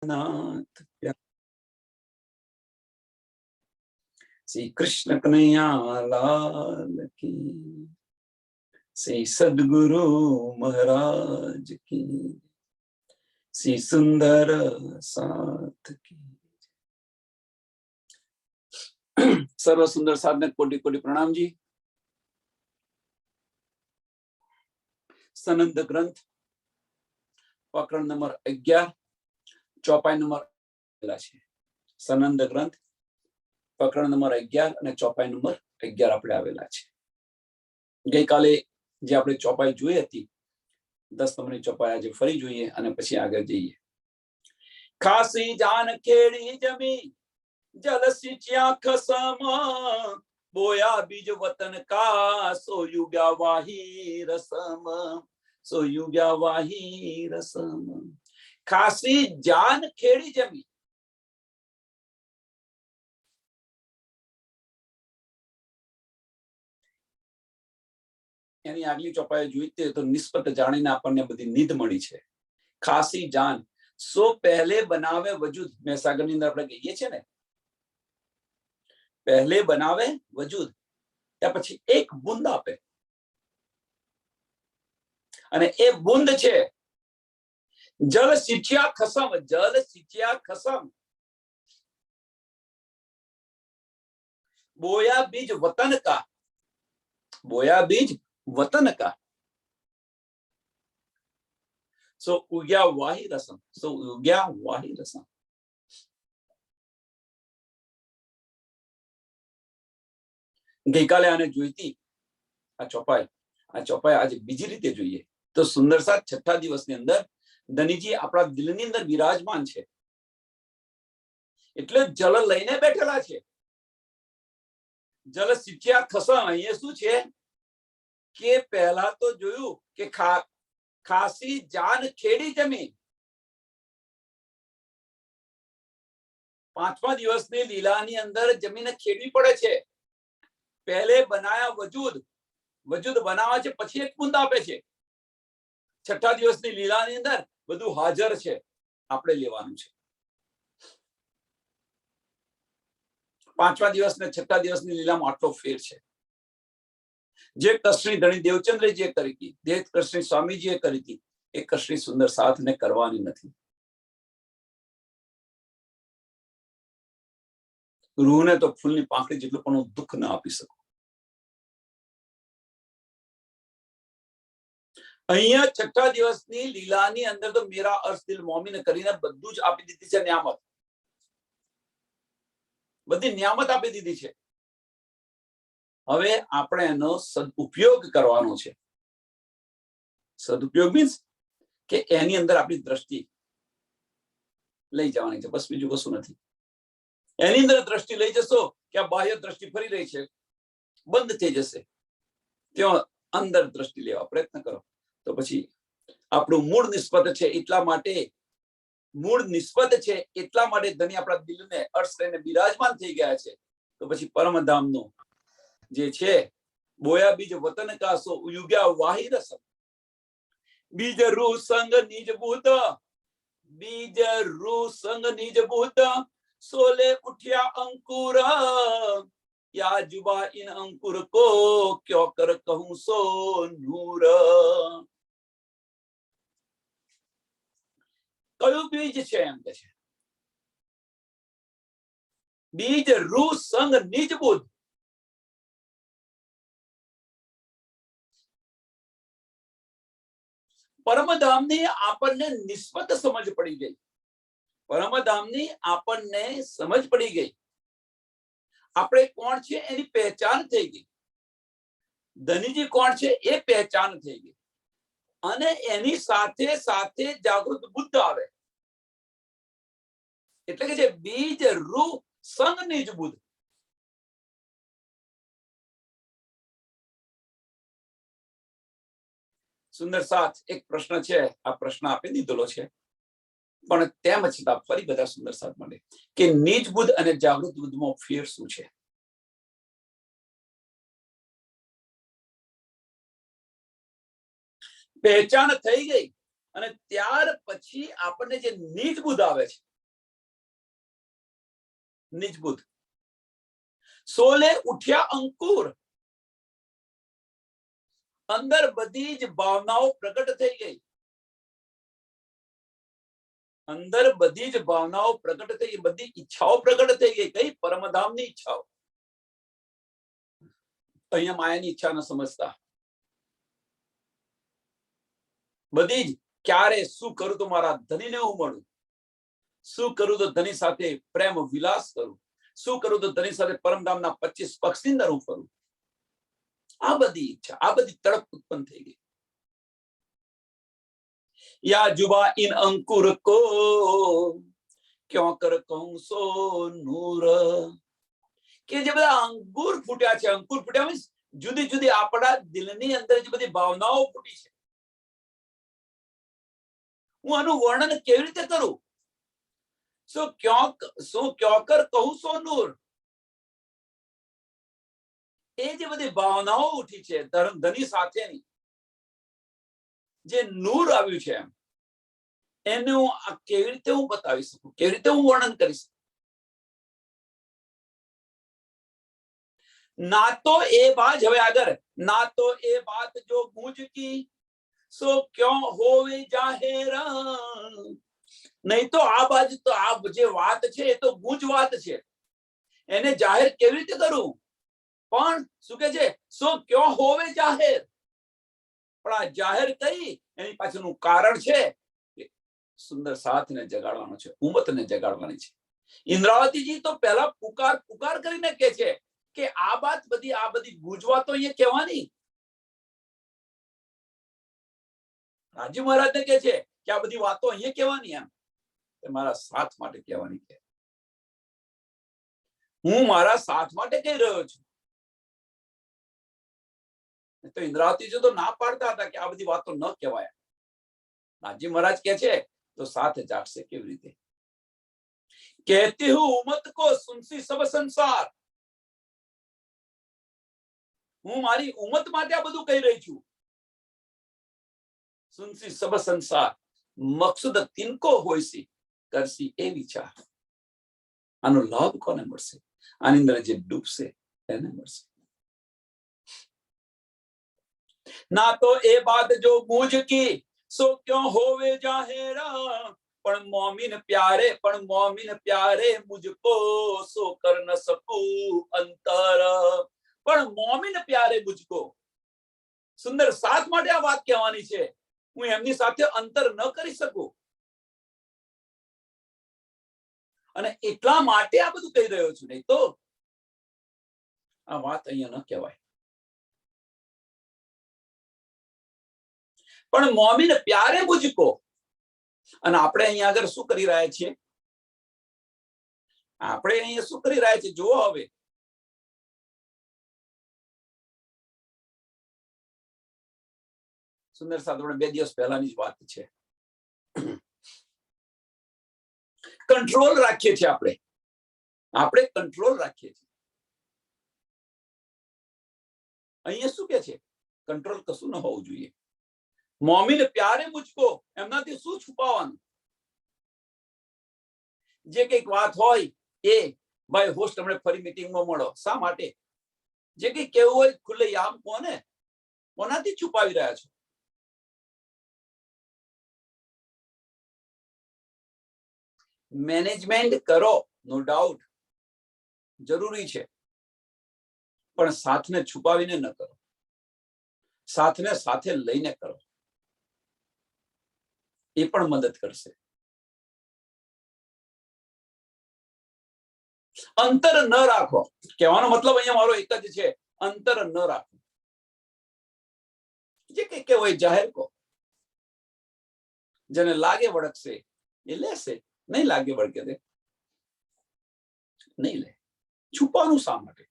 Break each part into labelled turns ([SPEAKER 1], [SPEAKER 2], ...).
[SPEAKER 1] नाथ श्री कृष्ण कन्हैया लाल की, श्री सद्गुरु महाराज की, श्री सुंदर साथ की। सर्व सुंदर साधने कोटि कोटि प्रणाम जी। सनंद ग्रंथ प्रकरण नंबर 11 ચોપાઈ નંબર છે। સનંદ ગ્રંથ પ્રકરણ નંબર 11 અને ચોપાઈ નંબર 11 આપણે આવેલા છે। ગઈકાલે જે આપણે ચોપાઈ જોઈ હતી 10 નંબરની ચોપાઈ આજે ફરી જોઈએ અને પછી આગળ જઈએ। ખાસી જાન ખેડી જમી જલ સિંચ્યા ખસમ, બોયા બીજ વતન કા સોયુગ્યા વાહી રસમ, સોયુગ્યા વાહી રસમ। ખાસી જાન ખેડી જમી, એની આગલી ચોપાઈ જોઈતી તો નિસ્બત જાણીને આપણને બધી નિધ મળી છે। ખાસી જાન સો પહેલે બનાવે વજૂદ, મહેસાગરની અંદર આપણે કહીએ છીએ ને, પહેલે બનાવે વજૂદ, ત્યાં પછી એક બુંદ આપે અને એ બુંદ છે જલ સિંચ્યા ખસમ, જલ સિંચ્યા ખસમ, બોયા बीज वतन का, बोया बीज वतन का, सो उग्या वाही रसम, सो उग्या वाही रसम। ગઈકાલે આને જોઈતી આ ચોપાઈ આજે બીજી રીતે જોઈએ તો સુંદર સાથ છઠ્ઠા દિવસની અંદર ધનીજી આપણા દિલની અંદર વિરાજમાન છે, એટલે જલ લઈને બેઠેલા છે। જલ સિંચ્યા ખસમ, અહીંયા શું છે કે પહેલા તો જોયું કે ખાસી જાન ખેડી જમી, પાંચમા દિવસની લીલાની અંદર જમીને ખેડવી પડે છે। પહેલે બનાયા વજૂદ, વજૂદ બનાવે છે પછી એક બુંદ આપે છે। છઠ્ઠા દિવસની લીલાની અંદર બધું હાજર છે, આપણે લેવાનું છે। પાંચમા દિવસ ને છઠ્ઠા દિવસની લીલામાં આટલો ફેર છે। જે કૃષ્ણ ધણી દેવચંદ્રજીએ કરી હતી, જે કૃષ્ણ સ્વામીજીએ કરી હતી, એ કૃષ્ણ સુંદર સાથને કરવાની નથી। રૂહને તો ફૂલની પાંખડી જેટલું પણ દુઃખ ન આપી શકું। અહીંયા છઠ્ઠા દિવસની લીલાની અંદર તો મેરા અર્શ દિલ મોમીન કરીને બધું જ આપી દીધી છે નિયામત, બધી નિયામત આપી દીધી છે। હવે આપણે એનો સદુપયોગ કરવાનો છે। સદુપયોગ મીન્સ કે એની અંદર આપણી દ્રષ્ટિ લઈ જવાની છે, બસ બીજું કશું નથી। એની અંદર દ્રષ્ટિ લઈ જશો કે આ બાહ્ય દ્રષ્ટિ ફરી રહી છે, બંધ થઈ જશે, ત્યાં અંદર દ્રષ્ટિ લેવા પ્રયત્ન કરો તો પછી આપણું મૂળ નિસ્બત છે, એટલા માટે મૂળ નિસ્બત છે એટલા માટે ધણી આપણા દિલને અર્શ કરીને બિરાજમાન થઈ ગયા છે। તો પછી પરમધામનું જે છે બોયા બીજ વતન કા સો યુગ્યા વાહી રસમ, બીજ રૂ સંગ નિજ ભૂત, बीज रू संग निज भूत, सोले उठिया अंकुर, या जुबा इन अंकुर को क्यों कर कहूं सो नूर। कયું બીજ છે એમ કે છે, બીજ રૂ સંગ નિજ ભૂત। પરમધામની આપણને નિસ્બત સમજ પડી ગઈ, પરમધામની આપણને સમજ પડી ગઈ, આપણે કોણ છે એની પહેચાન થઈ ગઈ, ધનીજી કોણ છે એ પહેચાન થઈ ગઈ, અને એની સાથે સાથે જાગૃત બુદ્ધ આવે, એટલે કે જે બીજ રૂ સંગ નિજ બુદ્ધ। સુંદર સાથ એક પ્રશ્ન છે, આ પ્રશ્ન આપી દીધેલો છે, પણ તેમ છતાં ફરી બધા સુંદર સાથ મળે કે નિજ બુદ્ધ અને જાગૃત બુદ્ધમાં ફેર શું છે। પહેચાન થઈ ગઈ અને ત્યાર પછી આપણને જે નિજ બુદ્ધ આવે છે નિજબુદ્ધ. સોલે ઉઠ્યા અંકુર, અંદર બધી જ ભાવનાઓ પ્રગટ થઈ ગઈ. અંદર બધી જ ભાવનાઓ પ્રગટ થઈ ગઈ, બધી ઈચ્છાઓ પ્રગટ થઈ ગઈ. કઈ? પરમધામની ઈચ્છાઓ. અહીંયા માયાની ઈચ્છા ન સમજતા. બધી જ ક્યારે શું કરું તો મારા ધનીને હું મળું, શું કરું તો ધની સાથે પ્રેમ વિલાસ કરું, શું કરું તો ધની સાથે પરમધામના 25 પક્ષની અંદર હું ફરું. આ બધી ઈચ્છા, આ બધી તડપ ઉત્પન્ન થઈ ગઈ. या जुबा इन अंकुर को क्यों कर कहूं सो नूर. કે જે બધા અંકુર ફૂટ્યા છે, અંકુર ફૂટ્યા મીન્સ જુદી જુદી આપણા દિલની અંદર જે બધી ભાવનાઓ ફૂટી છે, હું આનું વર્ણન કેવી રીતે કરું? શું ક્યો કર કહું સો નૂર. એ જે બધી ભાવનાઓ ઉઠી છે ધની સાથેની, જે નૂર આવ્યું છે, એને હું કેવી રીતે હું બતાવી શકું, કેવી રીતે હું વર્ણન કરી શકું? ના તો એ બાજ, હવે આગળ, ના તો એ બાત જો ગૂંજ કી સો ક્યો હોવે જાહેર. નહીં તો આ બાજુ તો આ જે વાત છે એ તો ગૂંજ વાત છે, એને જાહેર કેવી રીતે કરું? પણ શું કે છે? સો ક્યો હોવે જાહેર. પણ આ જાહેર કઈ? એની પાછળનું કારણ છે સુંદર સાથને જગાડવાનો છે, ઉમતને જગાડવાની છે. ઇન્દ્રાવતીજી તો પહેલા પુકાર કરીને કે છે કે આ બધી ગુંજવાતો અહીંયા કહેવાની. રાજી મહારાજને કે છે કે આ બધી વાતો અહીંયા કહેવાની, એમ મારા સાથ માટે કહેવાની. કે હું મારા સાથ માટે કહી રહ્યો છું. તો ઇન્દ્રાવતીજી તો ના પાડતા હતા કે આ બધી વાતો ન કહેવાય. રાજી મહારાજ કે છે તો સાથ જાગશે કેવી રીતે? કહેતી હું ઉમત કો સુનસી સબ સંસાર. હું મારી ઉમત માટે આ બધું કહી રહી છું. સુનસી સબ સંસાર મકસૂદ તિનકો હોયસી કરસી એ વિચાર. આનો લાભ કોને મળશે? આની અંદર જે ડૂબશે એને મળશે. ના તો એ બાત જો ગૂંજ કી સો ક્यों હોવે જાહેરા. પણ મોમિન પ્યારે મુझको સો કર ન શકું અંતર. પણ મોમિન પ્યારે મુझको, સુંદર સાથ માટે આ વાત કહેવાની છે. હું એમની સાથે અંતર ન કરી શકું, અને એટલા માટે આ બધું કહી રહ્યો છું. નહીં તો આ વાત અહીંયા ન કહેવાય. પણ મોમિન પ્યારે મુझको. અને આપણે અહીંયા આગળ શું કરી રહ્યા છીએ? આપણે અહીંયા શું કરી રહ્યા છીએ જુઓ. હવે સુંદર સાથે 2 દિવસ પહેલાની જ વાત છે. કંટ્રોલ રાખીએ છીએ આપણે કંટ્રોલ રાખીએ છીએ. અહીંયા શું કે છે? કંટ્રોલ કશું ન હોવું જોઈએ. મોમિન પ્યારે મુझको, એમનાથી શું છુપાવવાનું? જે કઈક વાત હોય એ ભાઈ હોસ્ટ હમણે ફરી મીટિંગમાં મળો. શા માટે? જે કઈ કેવું હોય ખુલ્લે આમ કોનાથી છુપાવી રહ્યા છો? મેનેજમેન્ટ કરો, નો ડાઉટ જરૂરી છે, પણ સાથને છુપાવીને ન કરો. સાથને સાથે લઈને કરો, એ પણ મદદ કરશે. અંતર ન રાખો. કહેવાનો મતલબ અહીંયા મારો એક જ છે, અંતર ન રાખો. જે કઈ કે હોય જાહેર કો. જેને લાગે વળગશે એ લેશે, નહીં લાગે વળગે દે નહીં લે. છુપાનું શા માટે?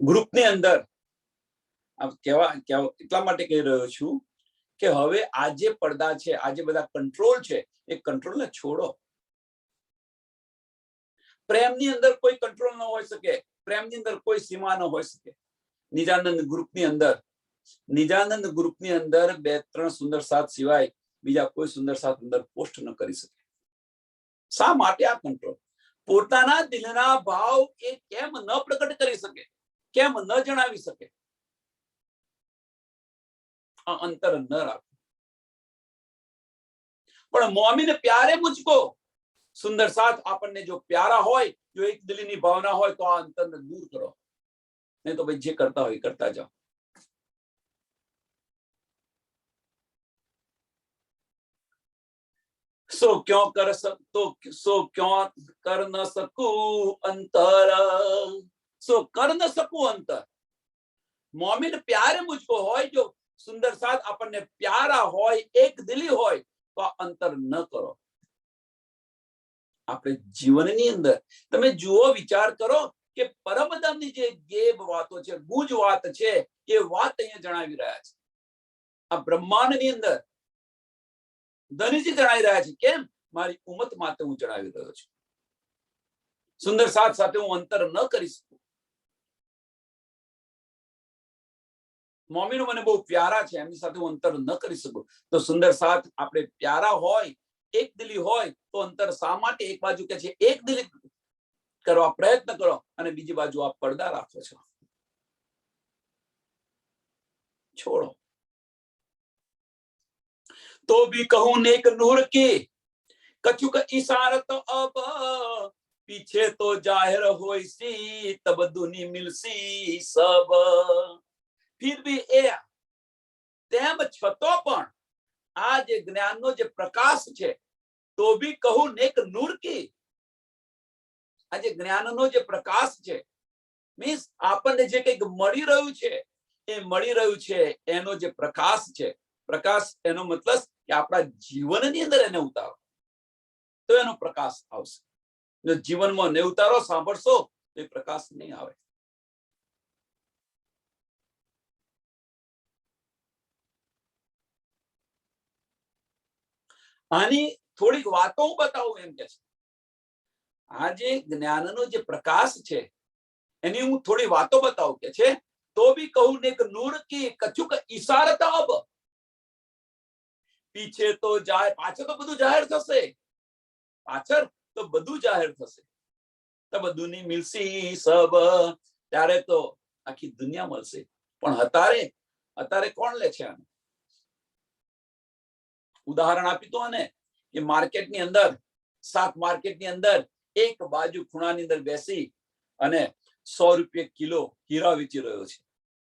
[SPEAKER 1] ગ્રુપની અંદર એટલા માટે કહી રહ્યો છું કે હવે આ જે પડદા છે, આ જે બધા કંટ્રોલ છે, એ કંટ્રોલને છોડો. પ્રેમની અંદર કોઈ કંટ્રોલ ન હોઈ શકે, પ્રેમની અંદર કોઈ સીમા ન હોઈ શકે. નિજાનંદ ગ્રુપની અંદર નિજાનંદ ગ્રુપની અંદર 2-3 સુંદર સાથ સિવાય બીજા કોઈ સુંદર સાથ અંદર પોસ્ટ ન કરી શકે. શા માટે આ કંટ્રોલ? પોતાના દિલના ભાવ એ કેમ ન પ્રગટ કરી શકે, કેમ ન જણાવી શકે? આ અંતર ન રાખો. પણ મોમીન પ્યારે મુझको સુંદર સાથ આપણને જો પ્યારા હોય, જો એક દિલની ભાવના હોય તો આ અંતરને દૂર કરો. નહીં તો ભાઈ જે કરતા હોય કરતા જાઓ. सो क्यों कर सकतो, सो क्यों कर न सकूं अंतर, सो कर न सकूं अंतर. मोमिन प्यारे मुझको होय, जो सुंदर साथ આપણને પ્યારા હોય, એક દિલી હોય તો આ અંતર ન કરો. આપણે જીવનની અંદર તમે જુઓ, વિચાર કરો કે પરમદમની જે ગેબ વાતો છે, ગુજ વાત છે, એ વાત અહીંયા જણાવી રહ્યા છે. આ બ્રહ્માંડની અંદર ધનીજી જણાવી રહ્યા છે. કેમ? મારી ઉમત માટે હું જણાવી રહ્યો છું. સુંદર સાથ સાથે હું અંતર ન કરી શકું. મોમીનો મને બહુ પ્યારા છે, એમની સાથે હું અંતર ન કરી શકું. તો સુંદર સાથ આપણે પ્યારા હોય, એક દિલી હોય તો અંતર શા માટે? એક બાજુ કે છે એક દિલી કરવા પ્રયત્ન કરો અને બીજી બાજુ આપ પડદા રાખો છો. છોડો. तो भी कहूं नेक नूर की कछुक इशारत अब, पीछे तो जाहिर होइसी तब दुनी मिलसी सब. फिर भी ए तेम छतो पण आ जे ज्ञाननो जे प्रकाश छे, तो भी कहूं नेक नूर की. आ जे ज्ञाननो जे प्रकाश छे, मीन्स आपने जे કંઈક મળી રહ્યું છે, એ મળી રહ્યું છે એનો જે પ્રકાશ છે. પ્રકાશ એનો મતલબ કે આપણા જીવનની અંદર એને ઉતારો તો એનો પ્રકાશ આવશે. જો જીવનમાં ને ઉતારો, સાંભળશો તો એ પ્રકાશ નહીં આવે. આની થોડીક વાતો હું બતાવું એમ કે છે. આ જે જ્ઞાનનો જે પ્રકાશ છે એની હું થોડી વાતો બતાવું કે છે. તો भी कहूं नेक नूर की कछुक इशारत अब, पीछे तो जाहिर, पाछળ તો બધું જાહેર થશે, પાછળ તો બધું જાહેર થશે. તબ દુની મિલસી સબ, ત્યારે તો આખી દુનિયા મળશે. પણ અત્યારે કોણ લે છે આને? ઉદાહરણ આપી તો આને કે માર્કેટની અંદર, શાક માર્કેટની અંદર એક બાજુ ખૂણાની અંદર બેસી અને 100 રૂપિયા કિલો હીરા વેચી રહ્યો છે.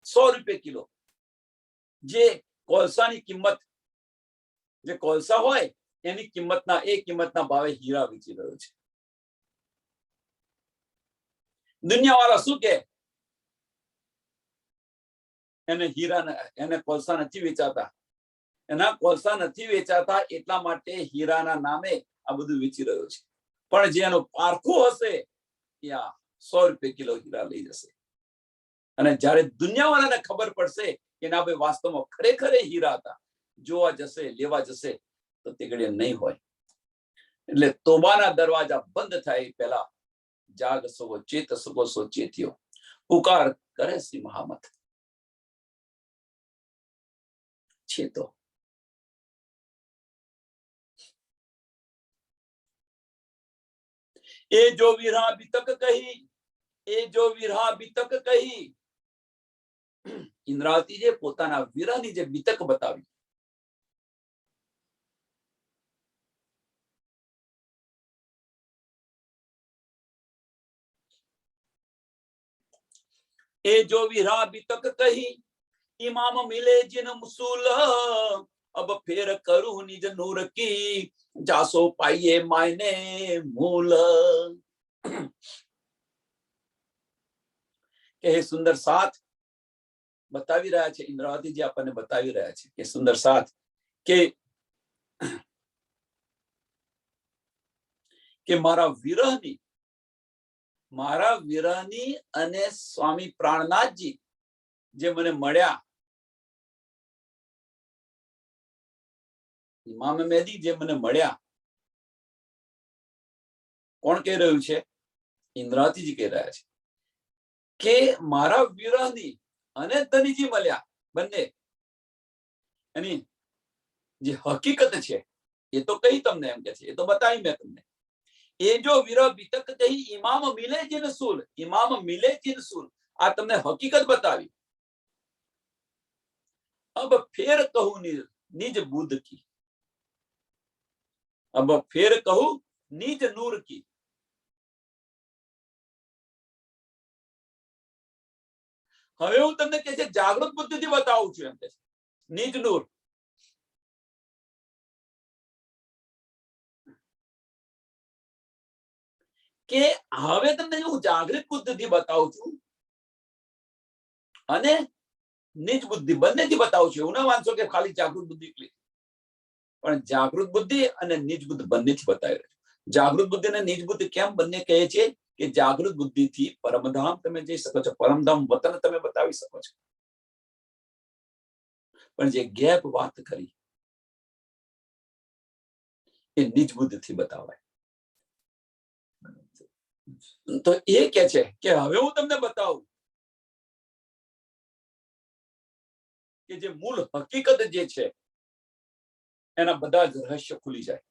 [SPEAKER 1] 100 રૂપિયા કિલો. જે કોલસાની કિંમત, જે કોલસા હોય એની કિંમતના, એ કિંમતના ભાવે હીરા વેચી રહ્યો છે. દુનિયાવાળા શું કે એને હીરા, એને કોલસા નથી વેચાતા, એના કોલસા નથી વેચાતા એટલા માટે હીરાના નામે આ બધું વેચી રહ્યો છે. પણ જે એનો પારખું હશે એ આ 100 રૂપિયા કિલો હીરા લઈ જશે. અને જ્યારે દુનિયાવાળાને ખબર પડશે કે ના ભાઈ વાસ્તવમાં ખરેખર હીરા હતા, જોવા જશે, લેવા જશે તો તે ઘડીએ નહીં હોય. એટલે તોબાના દરવાજા બંધ થાય પહેલા જાગ સવો ચેત સવો સો ચેત્યો, પુકાર કરે શ્રી મહામત. ચેતો. એ જો વિરહા બીતક કહી, એ જો વિરહા બીતક કહી. ઇન્દ્રાવતીએ પોતાના વિરહની જે બીતક બતાવી, ए जो विरहा बीतक कही, इमाम मिले जिन मुसूल, अब फिर करूं निज नूर की, जासो पाइए मायने मूल. કે હે સુંદર સાથ બતાવી રહ્યા છે, ઇન્દ્રાવતીજી આપણને બતાવી રહ્યા છે કે સુંદર સાથ કે મારા વિરહની અને સ્વામી પ્રાણનાથજી જે મને મળ્યા, ઇમામ મેદી જે મને મળ્યા, કોણ કહી રહ્યું છે? ઇન્દ્રાવતીજી કહી રહ્યા છે કે મારા વિરહની અને ધનીજી મળ્યા, બંને એની જે હકીકત છે એ તો કઈ તમને એમ કે છે, એ તો બતાવી મેં તમને. એ જો વિરહ વિતક કહી ઇમામ મિલે જીન સુલ, ઇમામ મિલે જીન સુલ, આ તમને હકીકત બતાવી. अब फेर कहूं निज बुद्ध की, अब फेर कहूं निज नूर की. હવે હું તમને કે છે જાગૃત બુદ્ધિથી બતાવું છું એમ કે છે, નિજ નૂર. કે હવે તમને હું જાગૃત બુદ્ધિથી બતાવું છું અને નિજ બુદ્ધિ બંનેથી બતાવું છું. એવું ના માનશો કે ખાલી જાગૃત બુદ્ધિ એકલી, પણ જાગૃત બુદ્ધિ અને નિજ બુદ્ધિ બંનેથી બતાવી રહ્યો છું. જાગૃત બુદ્ધિ અને નિજ બુદ્ધિ કેમ બંને કહે છે કે જાગૃત બુદ્ધિથી પરમધામ તમે જઈ શકો છો, પરમધામ વતન તમે બતાવી શકો છો. પણ જે ગેપ વાત કરી એ નિજ બુદ્ધિથી બતાવાય. તો એ કે છે કે હવે હું તમને બતાવું કે જે મૂળ હકીકત જે છે એના બધા જ રહસ્ય ખુલી જાય.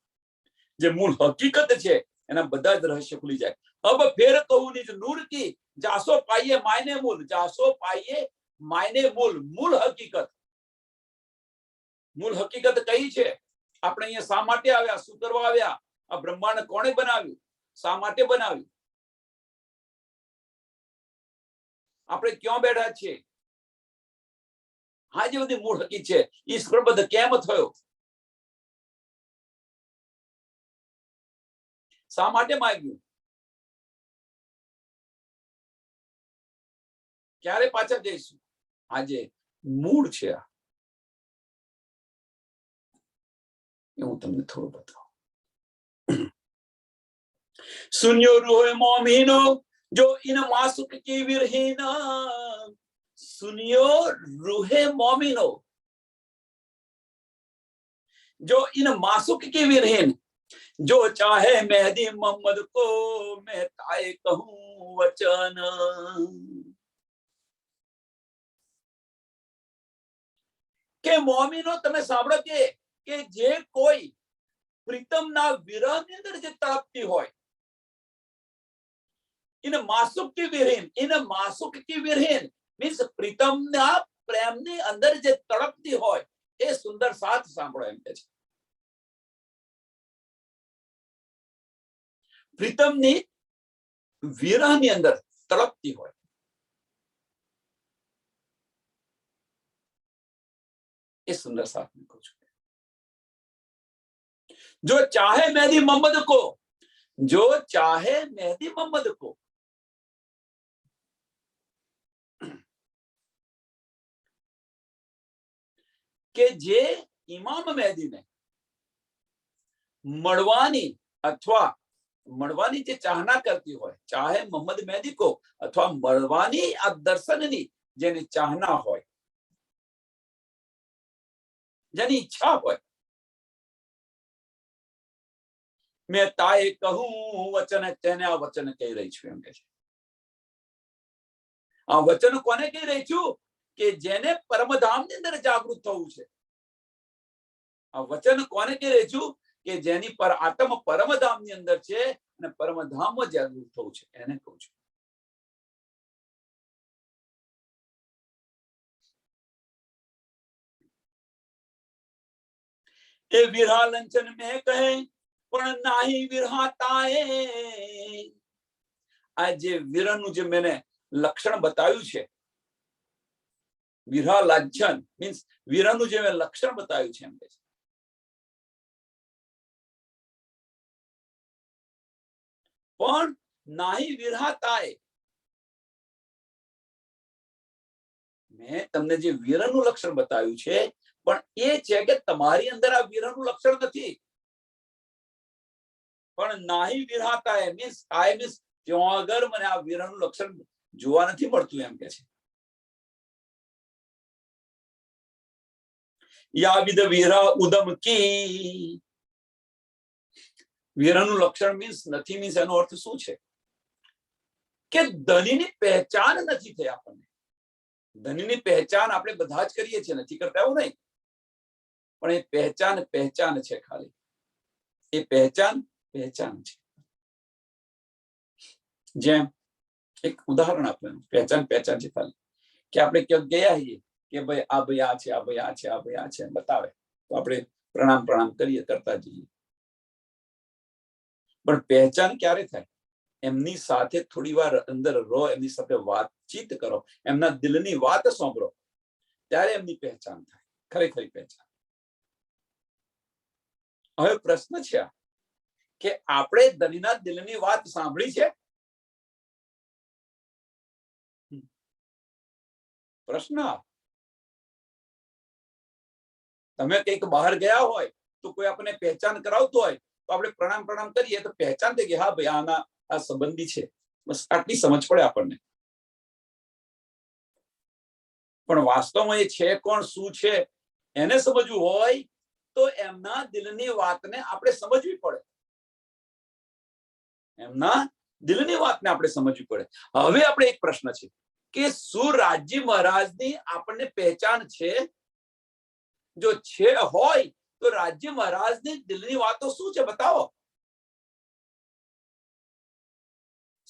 [SPEAKER 1] જે મૂળ હકીકત છે એના બધા જ રહસ્ય ખુલી જાય. अब फिर कहूं निज नूर की, जासो पाइए मायने मूल, जासो पाइए मायने मूल. મૂળ હકીકત, મૂળ હકીકત કઈ છે? આપણે અહીંયા શા માટે આવ્યા, શું કરવા આવ્યા, આ બ્રહ્માંડ કોણે બનાવ્યું, શા માટે બનાવ્યું, આપણે ક્યાં બેઠા છીએ, આ જે બધી મૂળ હકીકત છે. ઈ પ્રબંધ કેમ થયો, શા માટે માંગ્યું, ક્યારે પાછા જઈશું, આજે મૂળ છે આ. હું તમને થોડું બતાવું. સુન્યો રૂહે મોમીનો જો ઇન માસુક કી વિરહીના, सुनियो रूहे मोमिनो जो इन मासुक की विरहीन, जो चाहे मेहदी मोहम्मद को मैं ताए कहूं वचन. કે મોમીનો તમે સાંભળો કે જે કોઈ પ્રીતમના વિરહની અંદર જે તડપતી હોય, इन मासुक की विरहीन, इन मासुक की विरहीन मीन्स प्रीतमना પ્રેમની અંદર જે તડપતી હોય એ સુંદર સાથ સાંભળો એમ કે છે. પ્રીતમની વિરહની અંદર તડપતી હોય એ સુંદર સાથ મેં કહું છું. जो चाहे मेहदी मोहम्मद को, जो चाहे मेहदी मोहम्मद को, કે જે ઇમામ મહેદીને મળવાની અથવા મળવાની જે ચાહના કરતી હોય, ચાહે મોહમ્મદ મહેદી કો અથવા મળવાની આ દર્શનની જેની ચાહના હોય, જેની ઈચ્છા હોય, મેં તાએ કહું વચન, તેને આ વચન કહી રહી છું એમ કે છે. આ વચન કોને કહી રહી છું કે જેને પરમધામની અંદર જાગૃત થવું છે. આ વચન કોને કહી રહી છું કે જેની પર આત્મ પરમધામની અંદર છે અને પરમધામમાં જાગૃત થવું છે, એને કહું છું. એ વિરહા લંચન મેં કહે પણ નાહી વિરહાતાએ. આ જે વિરહનું જે મેને લક્ષણ બતાવ્યું છે, વિરહ લાંછન મીન્સ વિરહનું જે મેં લક્ષણ બતાવ્યું છે એમ કે છે, પણ નાહી વિરહાતાએ. મેં તમને જે વિરહનું લક્ષણ બતાવ્યું છે પણ એ છે કે તમારી અંદર આ વિરહનું લક્ષણ નથી. પણ નાહી વિરહાતાએ મીન્સ આઈ મીન્સ ત્યાં આગળ મને આ વિરહનું લક્ષણ જોવા નથી મળતું એમ કે છે. યા વિદ વિરહ ઉદમ કી, વિરહનું લક્ષણ મીન્સ નથી મીન્સ એનો અર્થ શું છે કે ધનીની પહેચાન નથી થઈ આપણને. ધનીની પહેચાન આપણે બધા જ કરીએ છીએ, નથી કરતા એવું નહીં, પણ એ પહેચાન છે. ખાલી એ પહેચાન છે. જેમ એક ઉદાહરણ આપવાનું, પહેચાન છે ખાલી કે આપણે ક્યાંક ગયા છીએ કે ભાઈ આ ભાઈ આ છે, આ ભાઈ આ છે, આ ભાઈ આ છે બતાવે તો આપણે પ્રણામ કરીએ, કરતા જઈએ. પણ પહેચાન ક્યારે થાય? એમની સાથે થોડી વાર અંદર રહો, એમની સાથે વાતચીત કરો, એમના દિલની વાત સાંભળો, ત્યારે એમની પહેચાન થાય, ખરેખરી પહેચાન. હવે પ્રશ્ન છે કે આપણે ધનીના દિલની વાત સાંભળી છે? પ્રશ્ન. તમે કંઈક બહાર ગયા હોય તો કોઈ આપણને પહેચાન કરાવતું હોય તો આપણે પ્રણામ કરીએ તો પહેચાન થઈ કે હા ભાઈ આના આ સંબંધી છે, બસ આટલી સમજ પડે આપણને. પણ વાસ્તવમાં એ છે કોણ, શું છે, એને સમજવું હોય તો એમના દિલની વાતને આપણે સમજવી પડે. એમના દિલની વાતને આપણે સમજવી પડે. હવે આપણે એક પ્રશ્ન છે કે શું રાજી મહારાજની આપણને પહેચાન છે? જો છે હોય તો રાજ્ય મહારાજની દિલની વાતો શું છે બતાવો.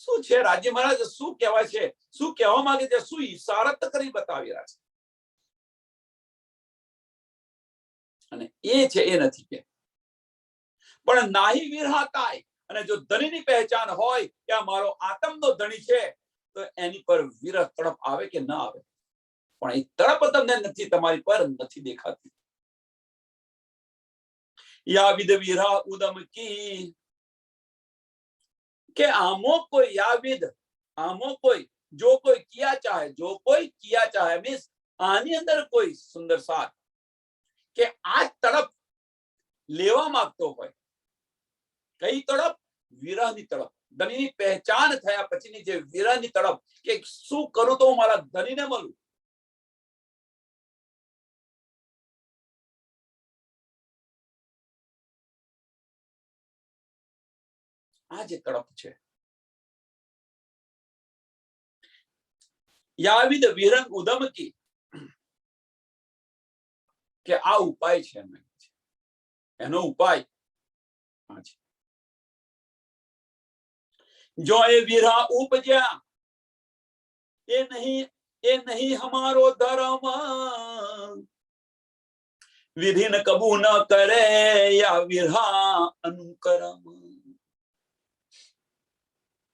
[SPEAKER 1] શું છે રાજ્ય મહારાજ, શું કહેવાય છે, શું કહેવા માંગે છે, શું ઈશારત કરી બતાવી રહ્યા છે? અને એ છે એ નથી કે પણ નાહી વિરહાતાય. અને જો ધણીની પહેચાન હોય કે આ મારો આત્મનો ધણી છે તો એની પર વિરહ તડપ આવે કે ના આવે, પણ એ તડપ તમને નથી, તમારી પર નથી દેખાતી. યાવિદ વિરહ ઉદમ કી કે આમો કોઈ યાવિદ, આમો કોઈ જો કોઈ કિયા ચાહે મીન્સ આની અંદર કોઈ સુંદર સાથ કે આ તડપ લેવા માંગતો હોય. કઈ તડપ? વિરહની તડપ. ધનીની પહેચાન થયા પછીની જે વિરહની તડપ કે શું કરું તો હું મારા ધનીને મળું. આ જે તડપ છે. યાવિદ વિરહ ઉદમ કી કે આ ઉપાય છે, એનો ઉપાય આ છે. જો એ વિરહ ઉપજ્યા એ નહીં હમારો ધર્મ, વિધિ ન કબૂ ન કરે યા વિરહ અનુકરમ.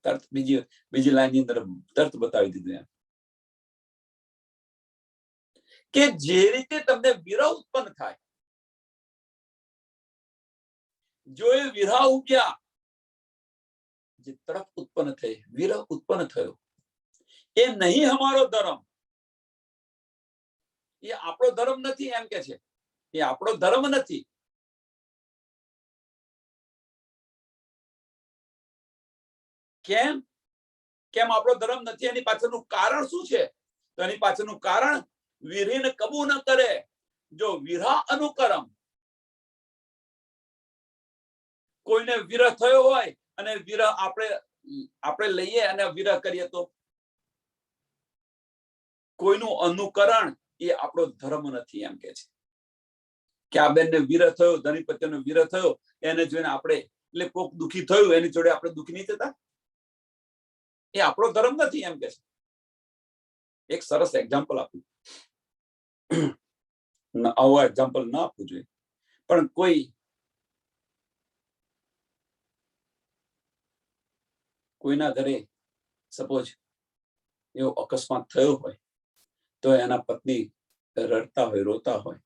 [SPEAKER 1] તર્ક બીજી લાઈનની અંદર તર્ક બતાવી દીધું કે જે રીતે તમને વિરહ ઉત્પન્ન થાય, જો એ વિરહ ઉગ્યા, જે તડપ ઉત્પન્ન થઈ, વિરહ ઉત્પન્ન થયો, એ નહીં હમારો ધર્મ, એ આપણો ધર્મ નથી એમ કે છે. એ આપણો ધર્મ નથી. કેમ આપણો ધર્મ નથી? એની પાછળનું કારણ શું છે? તો એની પાછળનું કારણ વિરહીન કબૂ ન કરે. જો વિરહ અનુકરમ, કોઈને વિરહ થયો હોય અને વિરહ આપણે લઈએ અને વિરહ કરીએ તો કોઈનું અનુકરણ એ આપણો ધર્મ નથી એમ કે છે. કે આ બેનને વિરહ થયો, ધણીપતિનો વિરહ થયો, એને જોઈને આપણે એટલે કોક દુખી થયું એની જોડે આપણે દુખી નહીં થતા, એ આપણો ધર્મ નથી એમ કે છે. એક સરસ એક્ઝામ્પલ આપ્યું. આવું એક્ઝામ્પલ ના આપવું જોઈએ, પણ કોઈના ઘરે સપોઝ એવો અકસ્માત થયો હોય તો એના પત્ની રડતા હોય, રોતા હોય,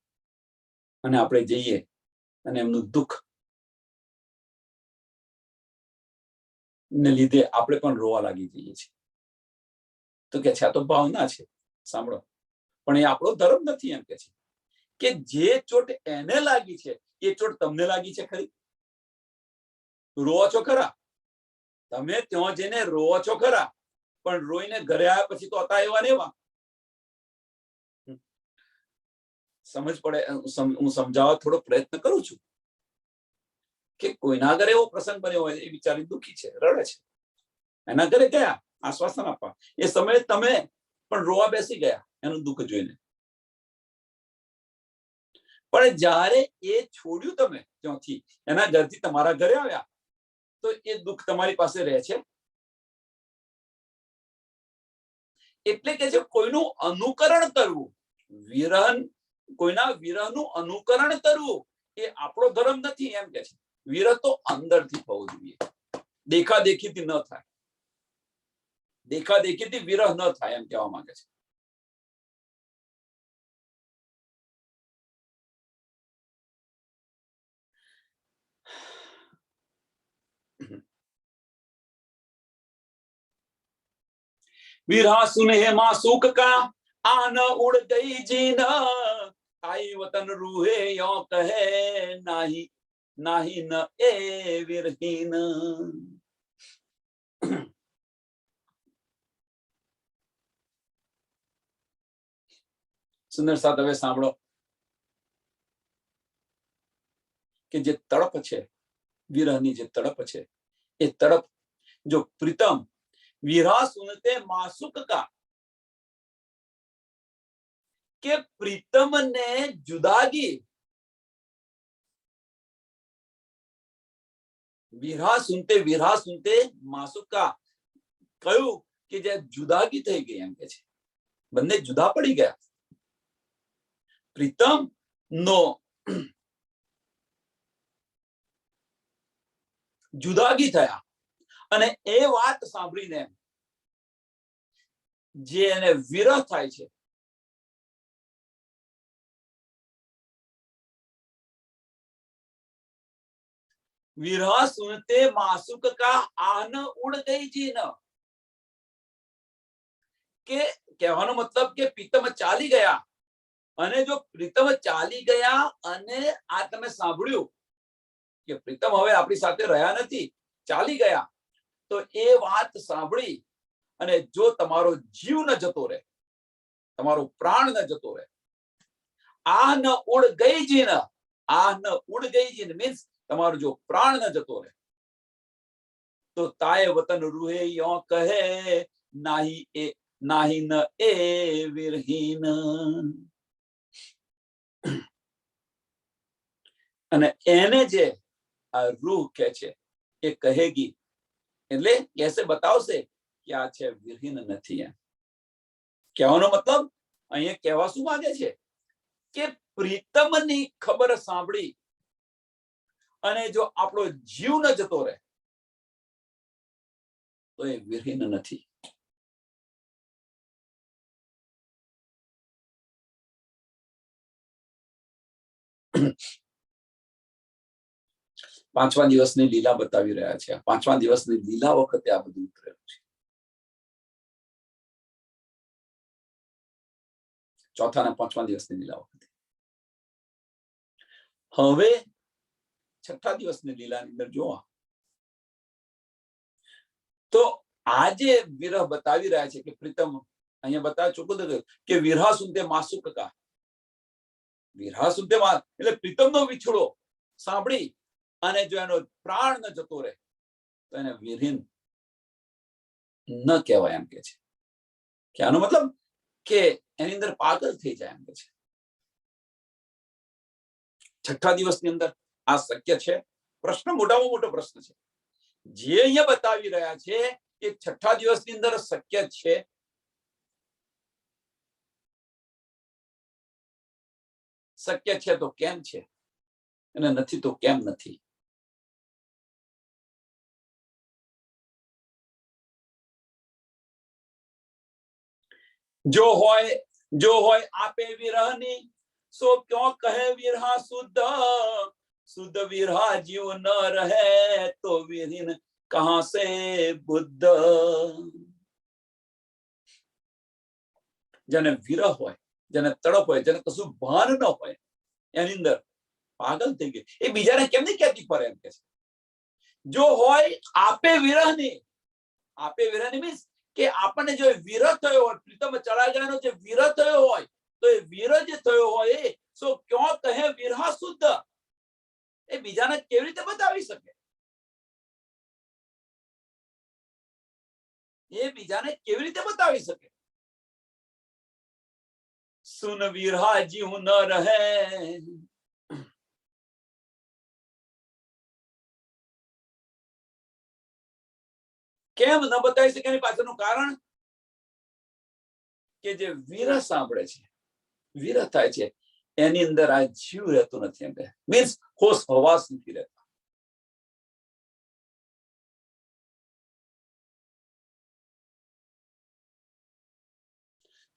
[SPEAKER 1] અને આપણે જઈએ અને એમનું દુઃખ ને લીધે આપણે પણ રોવા લાગી જઈએ છીએ. તો કે છે આ તો ભાવના છે. સાંભળો, પણ એ આપણો ધર્મ નથી એમ કે છે. કે જે ચોટ એને લાગી છે એ ચોટ તમને લાગી છે ખરી? રોવો છો ખરા? તમે ત્યાં જઈને રોવો છો ખરા, પણ રોઈને ઘરે આવ્યા પછી તો હતા એવા ને એવા. સમજ પડે? હું સમજાવવા થોડો પ્રયત્ન કરું છું કે કોઈના ઘરે એવો પ્રસંગ બન્યો હોય, એ બિચારી દુઃખી છે, રડે છે, એના ઘરે ગયા આશ્વાસન આપવા, એ સમયે તમે પણ રોવા બેસી ગયા, એનું દુઃખ જોઈને. પણ જ્યારે એ છોડ્યું તમે ત્યાંથી એના ઘરથી તમારા ઘરે આવ્યા તો એ દુઃખ તમારી પાસે રહે છે. એટલે કે જે કોઈનું અનુકરણ કરવું, વિરહ, કોઈના વિરહનું અનુકરણ કરવું એ આપણો ધર્મ નથી એમ કે છે. વિરહ તો અંદરથી થવું જોઈએ, દેખાદેખીથી ન થાય. દેખાદેખીથી વિરહ ન થાય એમ કહેવા માંગે છે. विरह सुने मासूक का आन उड़ गई जीन, आई वतन रूहे यो कहे नाही नाही न ए विरहीन. સુંદર સાથ હવે સાંભળો કે જે તડપ છે, વિરહની જે તડપ છે, એ તડપ જો પ્રીતમ विरह सुनते मासूक का, કે પ્રીતમ ને જુદાગી, વિરહ સુનતે માસુક કા, કહ્યું કે જે જુદાગી થઈ ગઈ એમ કે છે. બંને જુદા પડી ગયા. પ્રીતમ નો જુદાગી થયા અને એ વાત સાંભળીને જે એને વિરહ થાય છે, વિરહ સુનતે માસુક કા આન ઉડ ગઈ જીન, કે કહેવાનો મતલબ કે પ્રીતમ ચાલી ગયા અને જો પ્રીતમ ચાલી ગયા અને આ તમે સાંભળ્યું કે પ્રીતમ હવે આપણી સાથે રહ્યા નથી, ચાલી ગયા, તો એ વાત સાંભળી અને જો તમારો જીવ ન જતો રહે, તમારો પ્રાણ ન જતો રહે, આ ન ઉડ ગઈ જીન, આ ન ઉડ ગઈ જીન મીન્સ તમારો જો પ્રાણ ન જતો રહે, તો તાય વતન રૂહે યો કહે નાહી ન એ વિરહીન. અને એને જે આ રૂહ કે છે એ કહેગી એટલે કેસે બતાવશે કે આ છે વિરહીન નથી. એમ કહેવાનો મતલબ અહીંયા કહેવા શું માંગે છે કે પ્રીતમની ખબર સાંભળી અને જો આપણો જીવ ન જતો રહે તો એ વિરહીન નથી. પાંચમા દિવસની લીલા બતાવી રહ્યા છે. પાંચમા દિવસની લીલા વખતે આ બધું ઉતરેલું છે. ચોથા અને પાંચમા દિવસની લીલા વખતે. હવે છઠ્ઠા દિવસની લીલાની અંદર જોવા તો આજે વિરહ બતાવી રહ્યા છે કે પ્રીતમ અહીંયા બતાવે ચોખ્ખું કે વિરહ સુનતે માસુક કા, વિરહ સુનતે એટલે પ્રીતમનો વિછોડો સાંભળી અને જો એનો પ્રાણ ન જતો રહે તો એને વિરહીન ન કહેવાય એમ કે છે. કે આનો મતલબ કે એની અંદર પાગલ થઈ જાય એમ કે છે. છઠ્ઠા દિવસની અંદર આ શક્ય છે? પ્રશ્ન મોટામાં મોટો પ્રશ્ન છે. જે અહીંયા બતાવી રહ્યા છે કે છઠ્ઠા દિવસની અંદર શક્ય છે. શક્ય છે તો કેમ છે અને નથી તો કેમ નથી? જો હોય આપે વિરહની સો ક્यों કહે વિરહ શુદ્ધ, શુદ્ધ વિરહ જીવ ન રહે તો વિરહીન કહા સે બુદ્ધ. જેને વિરહ હોય, જેને તડપ હોય, જેને કશું ભાન ન હોય એની અંદર પાગલ થઈ ગઈ એ બીજાને કેમ નહીં કહેતી ફરે એમ કે છે. જો હોય આપે વિરહની, આપે વિરહની મીન્સ કે આપણને જો વિરહ થયો હોય, પ્રીતમ ચલા ગયાનો જે વિરહ થયો હોય તો એ વિરહ જે થયો હોય એ સો ક્यों કહે વિરહ શુદ્ધ, એ બીજાને કેવી રીતે બતાવી શકે? એ બીજાને કેવી રીતે બતાવી શકે? सुन वीरहा जीव न रहे। કેમ ન બતાવી શકે એની પાછળનું કારણ કે જે વીરહ સાંભળે છે, વીરહ થાય છે, એની અંદર આ જીવ રહેતો નથી. એમ મીન્સ હોશ હવાસ નથી રહેતા.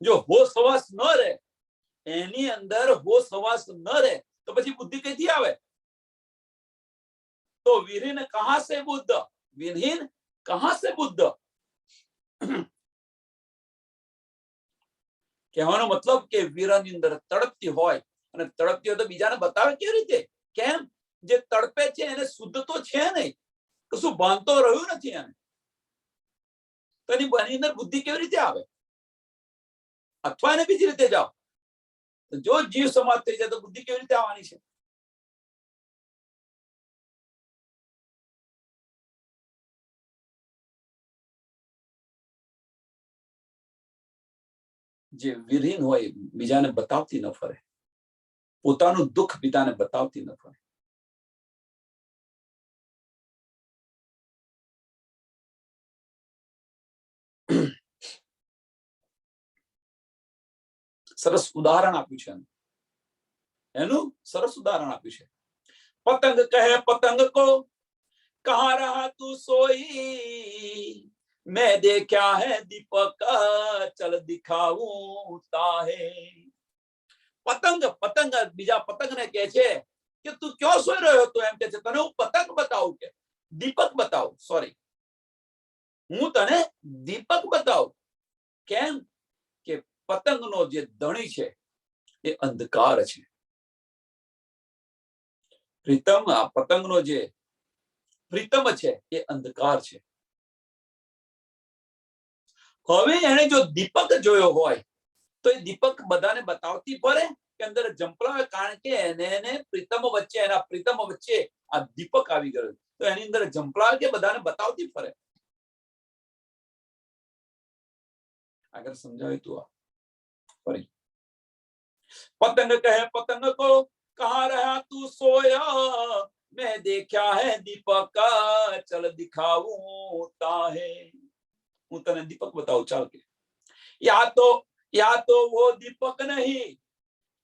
[SPEAKER 1] જો હોશ હવાસ ન રહે, એની અંદર હોશ હવાસ ન રહે તો પછી બુદ્ધિ કઈથી આવે? तो विहीन कहां से बुद्ध? विहीन कहां से बुद्ध? કહેવાનો મતલબ કે વીરાની અંદર તડપતી હોય અને તડપતી હોય તો બીજાને બતાવે કેવી રીતે? કેમ? જે તડપે છે એને શુદ્ધ તો છે નહીં, કશું ભાન તો રહ્યું નથી એને, તો એની અંદર બુદ્ધિ કેવી રીતે આવે? અથવા એને બીજી રીતે જાઓ, જો જીવ સમાજ થઈ જાય તો બુદ્ધિ કેવી રીતે આવવાની છે? જે વિહીન હોય બીજાને બતાવતી ન ફરે, પોતાનું દુઃખ બીજાને બતાવતી ન ફરે. સરસ ઉદાહરણ આપ્યું છે એનું સરસ ઉદાહરણ આપ્યું છે. પતંગ કહે પતંગ કો, कहाँ रहा तू सोई, मैं देखा है दीपक चल दिखाऊं ताहे. પતંગ પતંગ બીજા પતંગને કહે છે કે તું ક્યાં સોઈ રહ્યો હતો? એમ કે છે તને હું પતંગ બતાવું કે દીપક બતાવું? સોરી, હું તને દીપક બતાવું. કેમ? કે પતંગનો જે ધણી છે એ અંધકાર છે. પ્રીતમ, આ પતંગનો જે પ્રીતમ છે એ અંધકાર છે. હવે એને જો દીપક જોયો હોય તો એ દીપક બધાને બતાવતી ફરે કે અંદર જંપલાવે? કારણ કે એને પ્રીતમ વચ્ચે, એના પ્રીતમ વચ્ચે આ દીપક આવી ગયો તો એની અંદર જંપલાવે કે બધાને બતાવતી ફરે? આગળ સમજાવ્યું તું આ ફરી. पतंग कहे पतंग को, कहाँ रहा तू सोया, मैं देखा है दीपक चल दिखाऊं ताहे. હું તને દીપક બતાવું ચાલ કે. યા તો वो दीपक नहीं,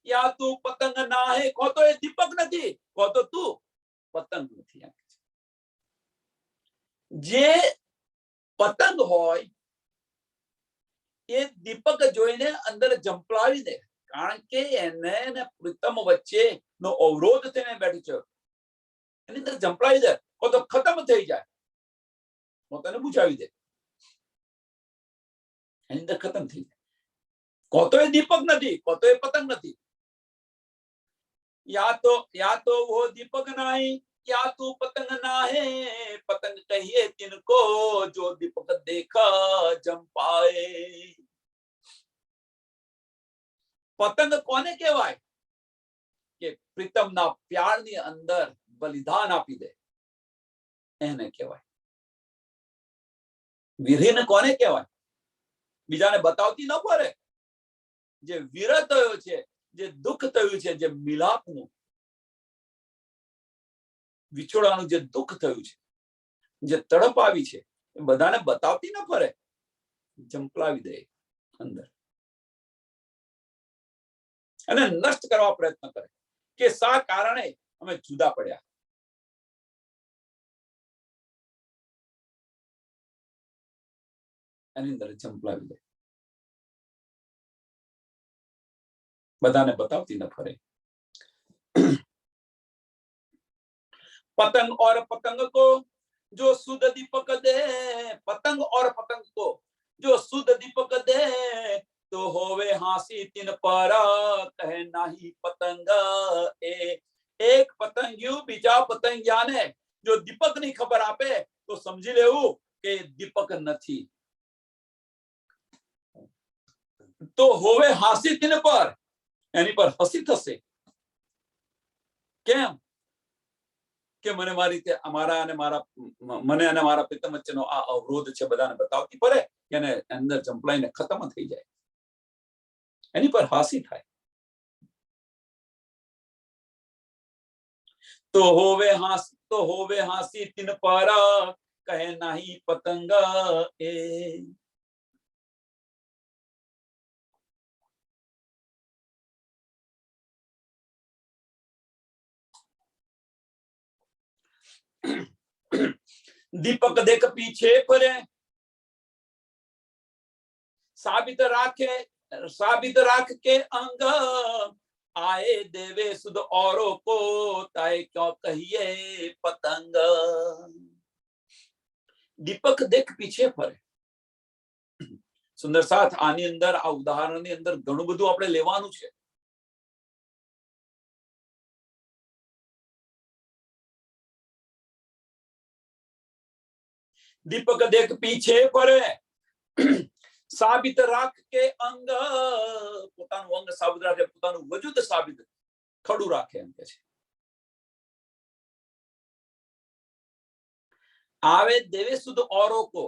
[SPEAKER 1] या તું પતંગ ના હે. કો તો એ દીપક નથી, કો તો તું પતંગ નથી. જે પતંગ હોય એ દીપક જોઈને અંદર જંપલાવી દે, કારણ કે એને પ્રીતમ વચ્ચે નો અવરોધ થઈને બેઠું છે. એની અંદર જંપલાવી દે કો તો ખતમ થઈ જાય, પોતાને બુજાવી દે, એની અંદર ખતમ થઈ જાય. કો તો એ દીપક નથી, કો તો એ પતંગ નથી. या तो वो दीपक नहीं, या तू पतंग ना है. पतंग कहिए तिनको जो दीपक देखा जम पाए. પતંગ કોને કહેવાય? કે પ્રીતમના પ્યારની અંદર બલિદાન આપી દે, એને કહેવાય. વિહીન કોને કહેવાય? બીજાને બતાવતી ન ફરે. જે વિરહ થયો છે, જે દુઃખ થયું છે, જે મિલાપનું, વિછોડાનું જે દુઃખ થયું છે, જે તડપ આવી છે, એ બધાને બતાવતી ન ફરે, જંપલાવી દે અંદર અને નષ્ટ કરવા પ્રયત્ન કરે કે શા કારણે અમે જુદા પડ્યા. એની અંદર જંપલાવી દે, બધાને બતાવતી ન ફરે. पतंग और पतंग को जो शुद्ध दीपक दे, पतंग और पतंग को जो शुद्ध दीपक दे, तो होवे हासी तिन पर कहे नाही पतंग ए. एक पतंगिયું બીજા પતંગિયાને જો દીપકની ખબર આપે તો સમજી લેવું કે દીપક નથી. તો હોવે હાસી तिन पर, એની પર હસી થશે. કેમ? કે મને મારી રીતે અમારા અને મારા મને અને મારા પિતા વચ્ચેનો આ અવરોધ છે બધાને બતાવતી પડે કે એને અંદર જંપલાઈને ખતમ થઈ જાય. એની પર હાસી થાય. તો હોવે હાસી તિન પર કહે નહીં પતંગ એ. દીપક દેખ પીછે ફરે, સાબિત રાખ के अंग आए देवे सुध औरों को ताए क्यों कहिए पतंग. દીપક દેખ પીછે ફરે. સુંદર સાથ આની અંદર આ ઉદાહરણની અંદર ઘણું બધું આપણે લેવાનું છે. દીપક દેખ પીછે ફરે, સાબિત રાખ કે અંગ, પોતાનું અંગ સાબિત રાખે, પોતાનું વજૂદ સાબિત ખડું રાખે એમ કે છે. આવે દેવે સુધ ઓરો કો,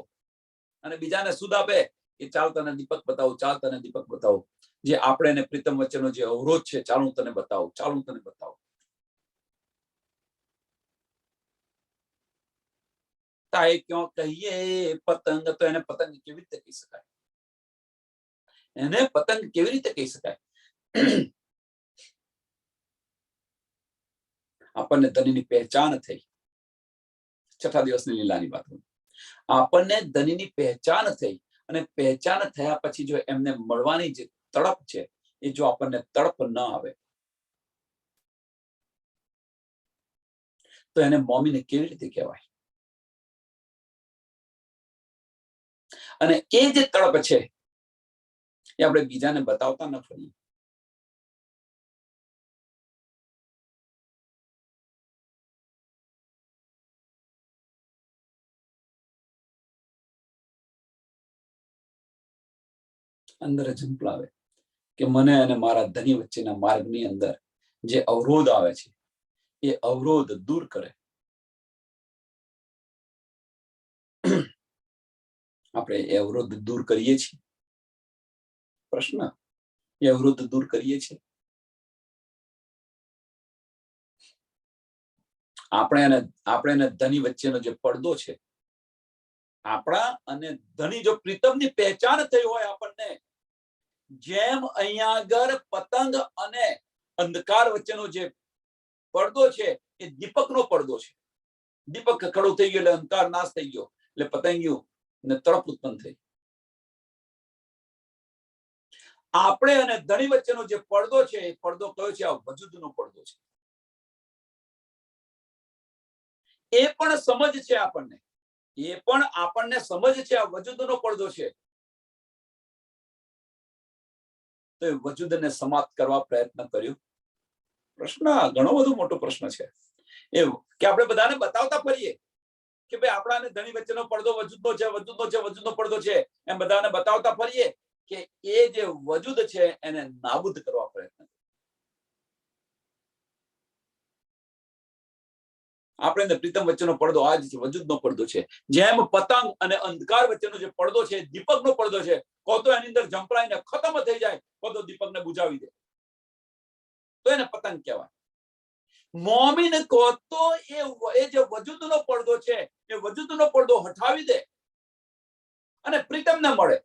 [SPEAKER 1] અને બીજાને સુધ આપે કે ચાલ તને દીપક બતાવું, ચાલ તને દીપક બતાવું. જે આપણે ને પ્રીતમ વચ્ચેનો જે અવરોધ છે, ચાલ હું તને બતાવું, ચાલ હું તને બતાવું. તાએ ક્यों કહીએ પતંગ, તો એને પતંગ કેવી રીતે કહી શકાય? એને પતંગ કેવી રીતે કહી શકાય? આપણને ધનીની પહેચાન થઈ. છઠ્ઠા દિવસની લીલાની વાત. આપણને ધનીની પહેચાન થઈ, અને પહેચાન થયા પછી જો એમને મળવાની જે તડપ છે, એ જો આપણને તડપ ન આવે તો એને મોમીને કેવી રીતે કહેવાય? અને એ જે તડપ છે એ આપણે બીજાને બતાવતા ન ફરીએ. અંદર ઝંપલાવે કે મને અને મારા ધની વચ્ચેના માર્ગની અંદર જે અવરોધ આવે છે એ અવરોધ દૂર કરે. આપણે એ અવરોધ દૂર કરીએ છીએ? પ્રશ્ન. એ અવરોધ દૂર કરીએ છીએ? આપણે ધની વચ્ચેનો જે પડદો છે, આપણા અને ધની જો પ્રીતમની પહેચાન થઈ હોય આપણને, જેમ અહીંયા આગળ પતંગ અને અંધકાર વચ્ચેનો જે પડદો છે એ દીપકનો પડદો છે. દીપક ખડું થઈ ગયો એટલે અંધકાર નાશ થઈ ગયો, એટલે પતંગિયું ને તડપ ઉત્પન્ન થઈ. આપણે અને ધણી વચ્ચેનો જે પડદો છે એ પડદો કયો છે? આ વજૂદનો પડદો છે. એ પણ સમજ છે આપણને, એ પણ આપણને સમજ છે આ વજૂદનો પડદો છે. તો એ વજૂદને સમાપ્ત કરવા પ્રયત્ન કર્યો? પ્રશ્ન ઘણો બધો મોટો પ્રશ્ન છે. એવું કે આપણે બધાને બતાવતા ફરીએ કે ભાઈ આપણા અને ધણી વચ્ચેનો પડદો વજૂદનો છે, વજૂદનો છે, વજૂદનો પડદો છે, એમ બધાને બતાવતા ફરીએ કે એ જે વજૂદ છે એને નાબૂદ કરવા પ્રયત્ન. આપણે પ્રીતમ વચ્ચેનો પડદો આ જ વજૂદનો પડદો છે. જેમ પતંગ અને અંધકાર વચ્ચેનો જે પડદો છે દીપકનો પડદો છે, કો તો એની અંદર ઝંપલાઈને ખતમ થઈ જાય, કો તો દીપકને બુજાવી દે, તો એને પતંગ કહેવાય. મોમીન કો તો એ જે વજૂદનો પડદો છે એ વજૂદનો પડદો હટાવી દે અને પ્રીતમને મળે,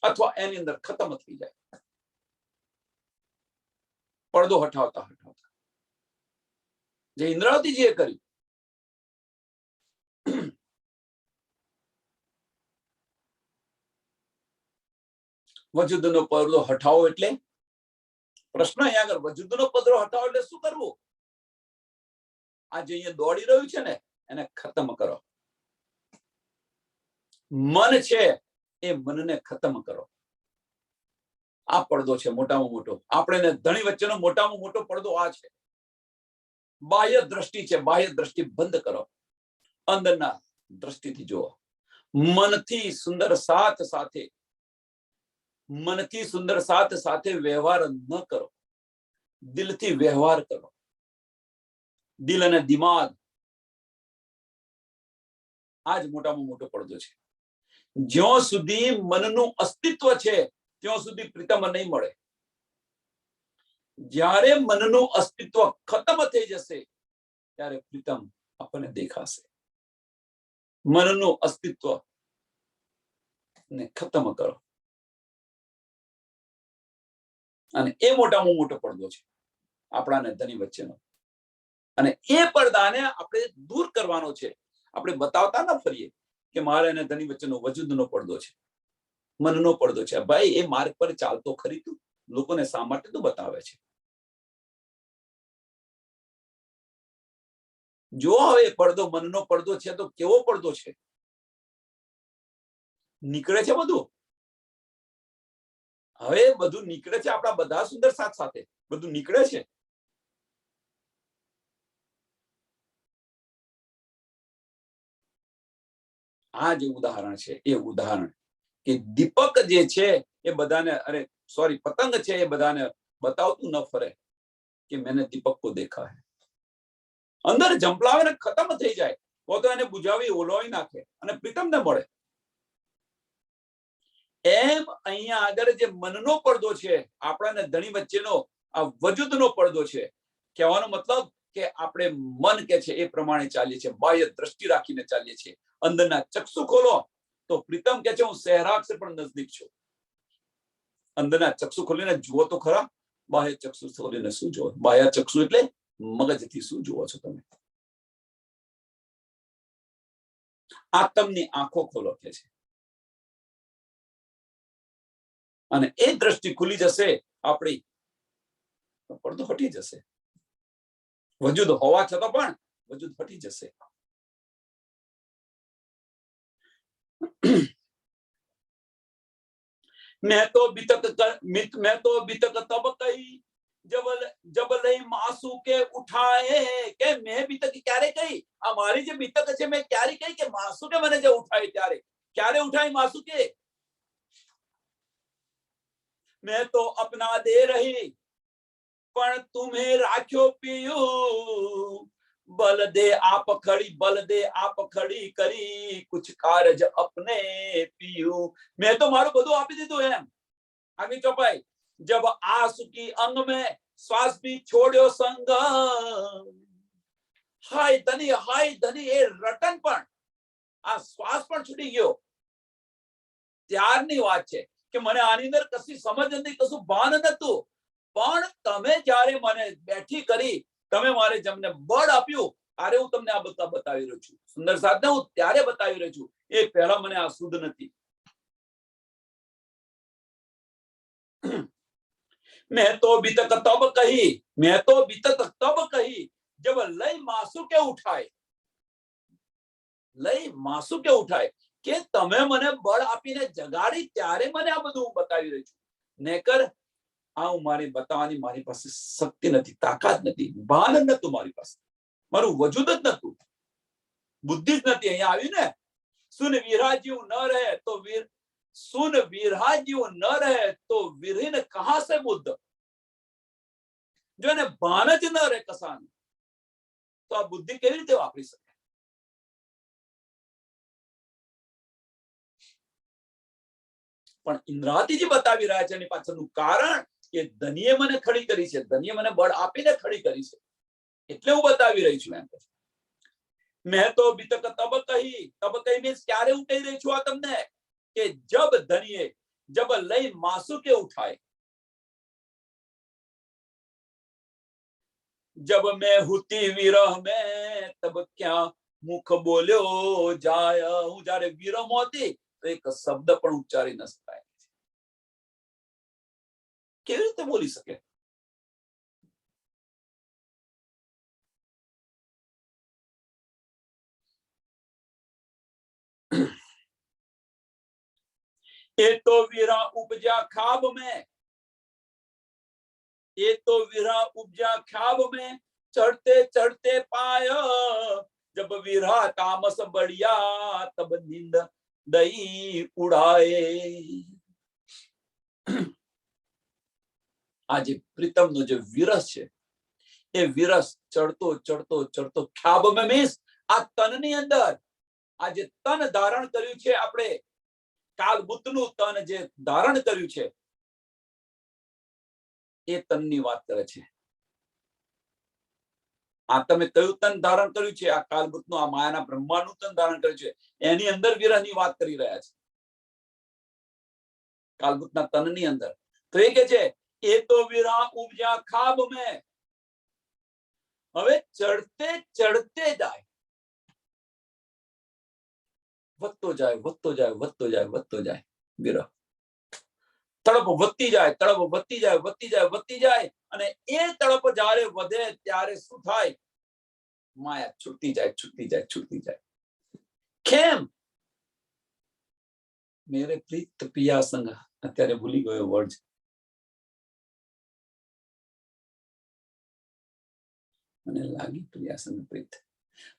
[SPEAKER 1] અથવા એની અંદર ખતમ થઈ જાય. પડદો હટાવતા હટાવતા જે ઇન્દ્રાવતીજીએ કર્યું, વજૂદનો પડદો હટાવો એટલે પ્રશ્ન અહીંયા આગળ, વજૂદનો પડદો હટાવો એટલે શું કરવું? આ જે અહીંયા દોડી રહ્યું છે ને એને ખતમ કરો. મન છે એ મનને ખતમ કરો. આ પડદો છે મોટામાં મોટો. આપણે ધણી વચ્ચેનો મોટામાં મોટો પડદો આ છે. બાહ્ય દ્રષ્ટિ છે, બાહ્ય દ્રષ્ટિ બંધ કરો, અંદરના દ્રષ્ટિથી જુઓ. મનથી સુંદર સાથે વ્યવહાર ન કરો, દિલથી વ્યવહાર કરો. દિલ અને દિમાગ આ જ મોટામાં મોટો પડદો છે. જ્યાં સુધી મનનું અસ્તિત્વ છે ત્યાં સુધી પ્રીતમ નહીં મળે. જ્યારે મનનું અસ્તિત્વ ખતમ થઈ જશે ત્યારે પ્રીતમ આપણને દેખાશે. મનનું અસ્તિત્વ ને ખતમ કરો, અને એ મોટામાં મોટો પડદો છે આપણા ને ધની વચ્ચેનો. અને એ પડદાને આપણે દૂર કરવાનો છે. આપણે બતાવતા ન ફરીએ કે મારે અને ધની વચ્ચેનો વજૂદનો પડદો છે, મનનો પડદો છે. ભાઈ, એ માર્ગ પર ચાલતો ખરી તું? લોકોને શા માટે તું બતાવે છે? જો હવે પડદો મનનો પડદો છે તો કેવો પડદો છે? નીકળે છે બધું. હવે બધું નીકળે છે. આપણા બધા સુંદર સાથ સાથે બધું નીકળે છે. આ જે ઉદાહરણ છે એ ઉદાહરણ કે દીપક જે છે એ બધાને, અરે સોરી, પતંગ છે એ બધાને બતાવતું ન ફરે કે મેને દીપક કો દેખા હૈ. અંદર જંપલાવે ને ખતમ થઈ જાય તો એને બુજાવી ઓલોવી નાખે અને પ્રીતમને મળે. એમ અહીંયા આગળ જે મનનો પડદો છે, આપણા ધણી વચ્ચેનો આ વજૂદનો પડદો છે. કહેવાનો મતલબ કે આપણે મન કે છે એ પ્રમાણે ચાલીએ છીએ, બાહ્ય દ્રષ્ટિ રાખીને ચાલીએ છીએ. અંદરના ચક્ષુ ખોલો તો પ્રીતમ કે છે હું સહેરાગ સે પણ નજદીક છું. અંદરના ચક્ષુ ખોલીને જુઓ તો ખરા. બાહ્ય ચક્ષુ ખોલીને શું જુઓ? બાહ્ય ચક્ષુ એટલે મગજથી શું જુઓ છો તમે? આત્મની આંખો ખોલો કે છે. અને એ દ્રષ્ટિ ખુલી જશે આપણી, પડદો હટી જશે. વજૂદ હોવા છતાં પણ વજૂદ હટી જશે. मैं तो बितक तब कही जब लई मासू के उठाए के मैं बितक क्यारे कही. हमारी जो बितक છે मैं क्यारे कही કે માસુ કે મને જે ઉઠાઈ ત્યારે. ક્યારે ઉઠાઈ માસુ કે? मैं तो अपना दे रही પણ तुम्हें राख्यो पियो बल दे आप खड़ी करी कुछ कारज अपने पियो. मैं तो मारू બધું આપી દીધું એમ. આગની ચોપાઈ. जब आंसू की अंग में श्वास भी छोड़्यो संग. हाय धनी એ રટન પણ, આ શ્વાસ પણ છૂટી ગયો ત્યારની વાત છે કે મને આની અંદર કશી સમજ નથી, કશું ભાન નતું. પણ તમે જ્યારે મને બેઠી કરી, તમે મારે જેમને બળ આપ્યું, ત્યારે હું તમને આ બધા બતાવી રહ્યો છું. સુંદર સાધને હું ત્યારે બતાવી રહ્યો છું. એ પહેલા મને આ શુદ્ધ નથી. मैं तो बितक तब कही जब लय मासू के उठाए. લઈ માસુ કે ઉઠાય કે તમે મને બળ આપીને જગાડી ત્યારે મને આ બધું હું બતાવી રહી છું. નેકર આ મારી બતાવવાની મારી પાસે શક્તિ નથી, તાકાત નથી, ભાન નતું મારી પાસે, મારું વજૂદ જ નતું, બુદ્ધિ જ નથી. અહીંયા આવ્યું ને, સુન વિરહાજીવ ન રહે તો સુન વિરહાજીવ ન રહે તો વિરહીન કહા સે બુદ્ધ. જો એને ભાન જ ન રહે કસાનું, તો આ બુદ્ધિ કેવી રીતે વાપરી શકે? પણ ઇન્દ્રાતીજી બતાવી રહ્યા છે એની પાછળનું કારણ કે ધનીએ મને ખડી કરી છે, ધનીએ મને બળ આપીને ખડી કરી છે, એટલે હું બતાવી રહી છું એમ. મેં તો બીતક તબ કહી મીન્સ ક્યારે હું કહી રહી છું આ તમને કે જબ લઈ માસુ કે ઉઠાય. जब मैं हुती विरह में तब क्या मुख बोल्यो जाय. હું જ્યારે વિરહમાં હતી તો એક શબ્દ પણ ઉચ્ચારી ન શકાય. કેવી રીતે બોલી શકે? એ તો વિરહ ઉપજા ખ્વાબ में, ये तो विरह उपजा ख्वाब में चढ़ते चढ़ते पाया. जब विरह तामस बढ़िया तब नींद दई उड़ाए. आज प्रीतम नो जो विरह છે એ વિરસ ચડતો ચડતો ચડતો ખ્વાબ में मीन्स આ તનની અંદર આ જે તન ધારણ કર્યું છે આપણે, કાલ બુદ્ધનું તન જે ધારણ કર્યું છે એ તનની વાત કરે છે. આ તમે કયું તન ધારણ કર્યું છે? આ કાલભૂતનું, આ માયાના બ્રહ્માંડનું તન ધારણ કર્યું છે, એની અંદર વિરહની વાત કરી રહ્યા છે, કાલભૂતના તનની અંદર. તો એ કે છે એ તો વિરહ ઉપજા ખાબ મેં. હવે ચડતે ચડતે જાય, વધતો જાય, વધતો જાય, વધતો જાય, વધતો જાય વિરહ. તડપ વધતી જાય, તડપ વધતી જાય, વધતી જાય, વધતી જાય, અને એ તડપ જ્યારે વધે ત્યારે શું થાય? માયા છૂટતી જાય, છૂટતી જાય, છૂટતી જાય. કેમ? મેરે પ્રીત પિયા સંગ, અત્યારે ભૂલી ગયો વર્ડ. મને લાગી પ્રિયાસંગ પ્રીત,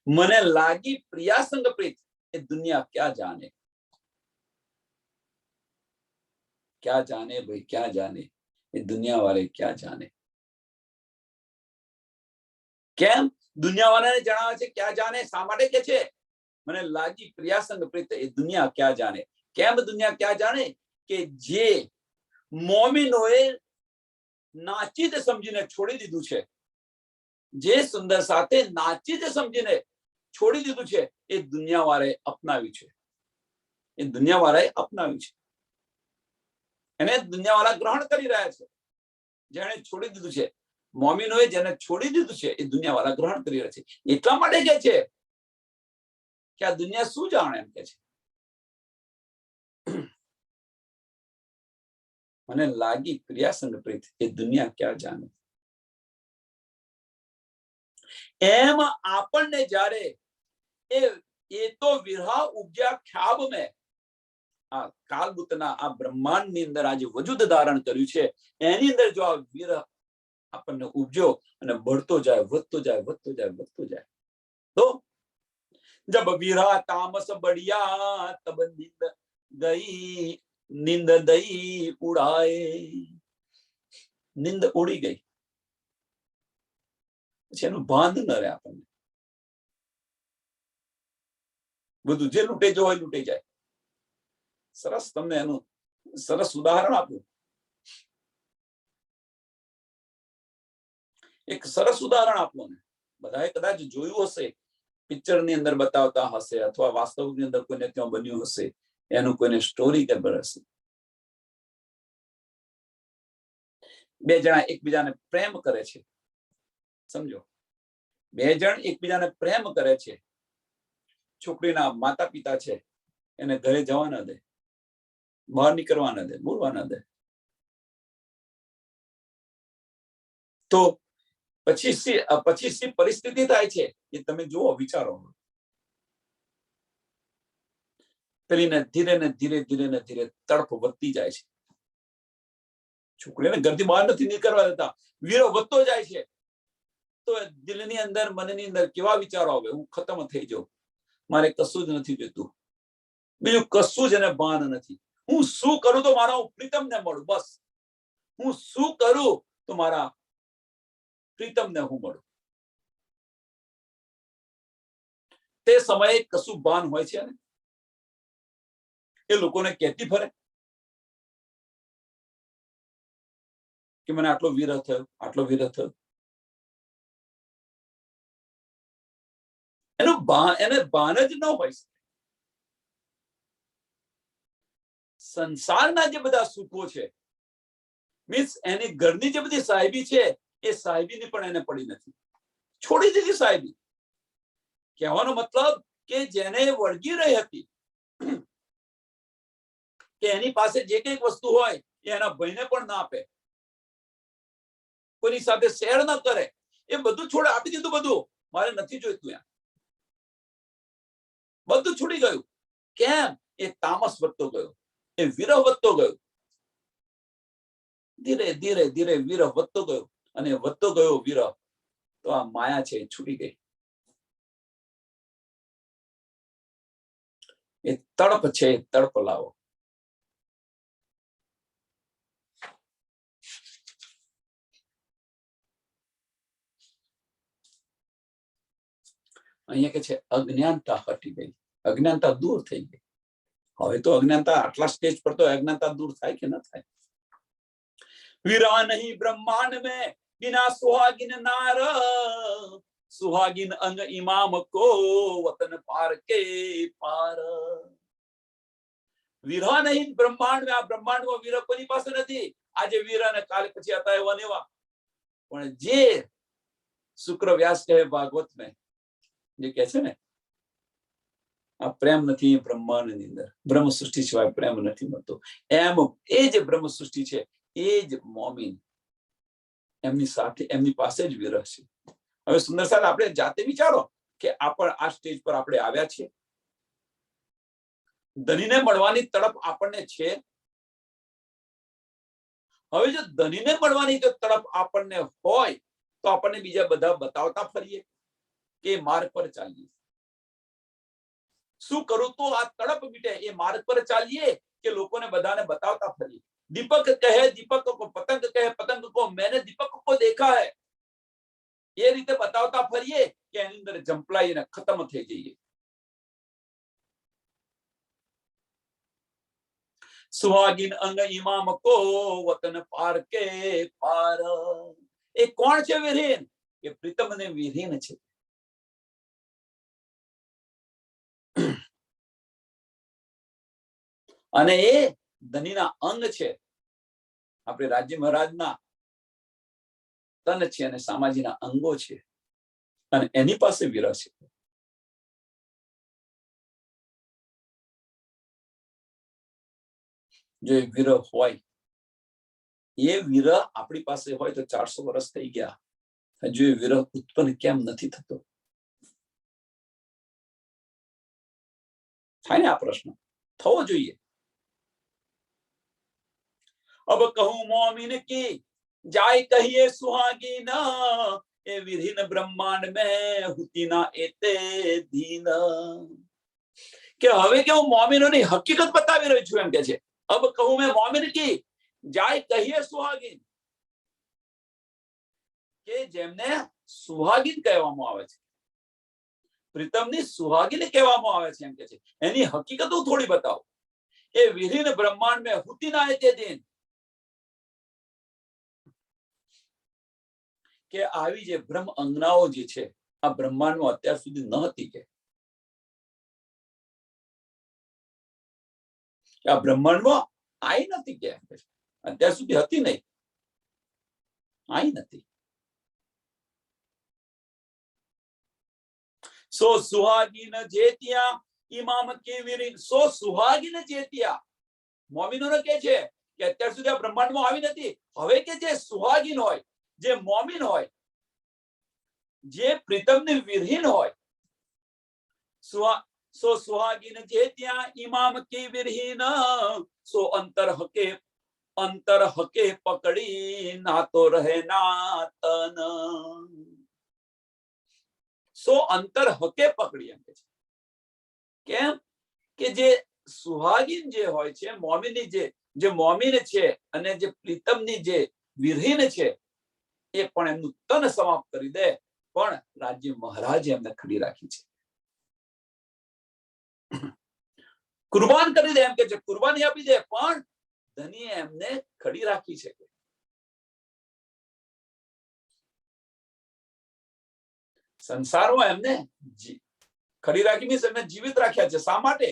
[SPEAKER 1] મને લાગી પ્રિયાસંગ પ્રીત. એ દુનિયા क्या जाने, क्या जाने भाई, क्या जाने, ये दुनिया वाले क्या जाने. કેમ? દુનિયા વાળાને જણાવે છે ક્યાં જાને. શા માટે કે છે મને લાગી પ્રિયાસંગ પ્રીત, એ દુનિયા ક્યાં જાને? કેમ દુનિયા ક્યાં જાને? કે જે મોમિનોએ નાચીદ સમજીને છોડી દીધું છે, જે સુંદર સાથે નાચીદ સમજીને છોડી દીધું છે, એ દુનિયા વાળાએ અપનાવ્યું છે. એ દુનિયા વાળાએ અપનાવ્યું છે, એને દુનિયા વાળા ગ્રહણ કરી રહ્યા છે. જેણે છોડી દીધું છે, મોમિનોએ જેને છોડી દીધું છે, એ દુનિયા વાળા ગ્રહણ કરી રહ્યા છે. એટલા માટે કે છે કે આ દુનિયા શું જાણે, એમ કે છે મને લાગી પ્રિયાસંગ પ્રીત, એ દુનિયા ક્યાં જાણે. એમ આપણને જ્યારે એ તો વિરહ ઉપજ્યા ખ્યાબ મેં, આ કાલભૂતના આ બ્રહ્માંડની અંદર આજે વજૂદ ધારણ કર્યું છે, એની અંદર જો આ વિરહ આપણને ઉપજો અને बढ़તો જાય, વધતો જાય, વધતો જાય, વધતો જાય, તો जब विरह तामस बढ़िया तब नींद दई उड़ाए. નીંદ ઉડી ગઈ, પછી એનું ભાન ન રહે આપણને. બધું જે લૂંટે જો હોય લૂંટી જાય. સરસ, તમને એનું સરસ ઉદાહરણ આપું. એક સરસ ઉદાહરણ આપું ને, બધાએ કદાચ જોયું હશે, પિક્ચર ની અંદર બતાવતા હશે, અથવા વાસ્તવિક અંદર કોઈને ત્યાં બન્યું હશે, એનું કોઈને સ્ટોરી ખબર હશે. બે જણા એકબીજાને પ્રેમ કરે છે, સમજો, બે જણ એકબીજાને પ્રેમ કરે છે. છોકરીના માતા પિતા છે, એને ઘરે જવા ના દે, બહાર નીકળવા ના દે, બોલવા ના દે. તો પછી સી પરિસ્થિતિ થાય છે એ તમે જુઓ, વિચારો. પેલીને ધીરે ને ધીરે ધીરે ને ધીરે તડપ વધતી જાય છે. છોકરીને ઘરથી બહાર નથી નીકળવા દેતા, વીરો વધતો જાય છે. તો દિલની અંદર, મનની અંદર કેવા વિચારો આવે? હું ખતમ થઈ જાઉં, મારે કશું જ નથી જોઈતું, બીજું કશું જ એને ભાન નથી. હું શું કરું તો મારા પ્રીતમને મળું, બસ. હું શું કરું તો મારા પ્રીતમને હું મળું. તે સમયે કશું ભાન હોય છે ને એ લોકોને કહેતી ફરે કે મને આટલો વિરહ થયો, આટલો વિરહ થયો. એને ભાન જ ન હોય. સંસારના જે બધા સુખો છે, મીન્સ એની ઘરની જે બધી સાહેબી છે, એ સાહેબીની પણ એને પડી નથી, છોડી દીધી સાહેબી. કહેવાનો મતલબ કે જેને વળગી રહી હતી કે એની પાસે જે કંઈક વસ્તુ હોય એ એના ભાઈને પણ ના આપે, કોઈની સાથે શેર ન કરે, એ બધું છોડે, આપી દીધું બધું, મારે નથી જોઈતું. બધું છૂટી ગયું. કેમ? એ તામસ વધતો ગયો, એ વિરહ વધતો ગયો. ધીરે ધીરે ધીરે વિરહ વધતો ગયો, અને વધતો ગયો વિરહ, તો આ માયા છે એ છૂટી ગઈ. એ તડપ છે, તડપ લાવો. અહીંયા કે છે અજ્ઞાનતા હટી ગઈ, અજ્ઞાનતા દૂર થઈ ગઈ. હવે તો અજ્ઞાનતા આટલા સ્ટેજ પર તો અજ્ઞાનતા દૂર થાય કે ન થાય? वीरा नहीं ब्रह्मांड में बिना सुहागिन नार, सुहागिन अंग इमाम को वतन पार के पार। વીરા નહીં બ્રહ્માંડ में, આ બ્રહ્માંડમાં વીરા કોની પાસે નથી? આજે વીરા ને કાલે પછી હતા એવા નેવા, પણ જે શુક્ર વ્યાસ કહે ભાગવત में, જે કહે છે ને આ પ્રેમ નથી બ્રહ્માંડની અંદર, બ્રહ્મ સૃષ્ટિ સિવાય પ્રેમ નથી મળતો, એમ એ જે બ્રહ્મ સૃષ્ટિ છે એ જ મોમીન એમની સાથે એમની પાસે જ વિરહ છે। હવે સુંદર સાહેબ આપણે જાતે વિચારો કે આ સ્ટેજ પર આપણે આવ્યા છીએ, ધનીને મળવાની તડપ આપણને છે। હવે જો ધનીને મળવાની જો તડપ આપણને હોય તો આપણને બીજા બધા બતાવતા ફરીએ કે માર્ગ પર ચાલીએ। શું કરું તો આ તડપ મીટે, એ માર્ગ પર ચાલીએ કે લોકોને બધાને બતાવતા ફરીએ। दीपक कहे दीपक को, पतंग कहे पतंग को, मैंने दीपक को देखा है, ये रीते बतावता फरीए कि एनी अंदर जंपलाई ने खत्म થઈ જઈએ। सुहागिन अंग इमाम को वतन पार के पार। એ કોણ છે વિરહીન? એ પ્રીતમ ને વિરહીન છે। અને એ ધનીના અંગ છે, આપણે રાજ્ય મહારાજના તન છે અને સામાજીના અંગો છે, અને એની પાસે વિરહ છે। જો વિરહ હોય, એ વિરહ આપણી પાસે હોય તો 400 વર્ષ થઈ ગયા, હજુ એ વિરહ ઉત્પન્ન કેમ નથી થતો? થાય ને આ પ્રશ્ન, થવો જોઈએ। अब कहूं मोमिन की जाय कहिए सुहागिन, ए विधिन ब्रह्मांड में हुती ना एते दीन। કે હવે કે હું મોમિનોની હકીકત બતાવી રહ્યો છું, એમ કે છે। अब कहूं मैं मोमिन की जाय कहिए सुहागिन, કે જેમને સુહાગિન કહેવામાં આવે છે, પ્રીતમની સુહાગિન કહેવામાં આવે છે, એમ કે છે, એની હકીકત હું થોડી બતાવું। એ વિધિન બ્રહ્માંડ में हुती ना एते दीन, કે આવી જે બ્રહ્મ અંગનાઓ જે છે આ બ્રહ્માંડમાં અત્યાર સુધી ન હતી, કે આ બ્રહ્માંડમાં आई નથી, કે અત્યાર સુધી હતી નહીં, आई નથી। सो सुहागिन जेतिया इमाम के वीरिन, सो सुहागिन जेतिया मोमिनोने के છે કે અત્યાર સુધી આ બ્રહ્માંડમાં આવી નથી, હવે કે જે સુહાગિન હોય, જે મોમિન હોય, જે પ્રીતમની વિરહીન હોય, सो सुहागिन जेतिया इमाम की विरहीन, सो अंतर हके पकड़ी ना तो रहे ना तन। सो अंतर हके पकड़ी, एम के केम કે જે સુહાગિન જે હોય છે, મોમિની જે મોમિન છે અને જે પ્રીતમની જે વિરહીન છે, એ પણ એમનું તન સમાપ્ત કરી દે, પણ રાજ્ય મહારાજે એમને ખડી રાખી છે, કુરબાન કરી દે, એમ કે છે, કુરબાની આપી દે, પણ ધનીએ એમને ખડી રાખી છે। સંસારમાં એમને ખડી રાખી મીન્સ એમને જીવિત રાખ્યા છે। શા માટે?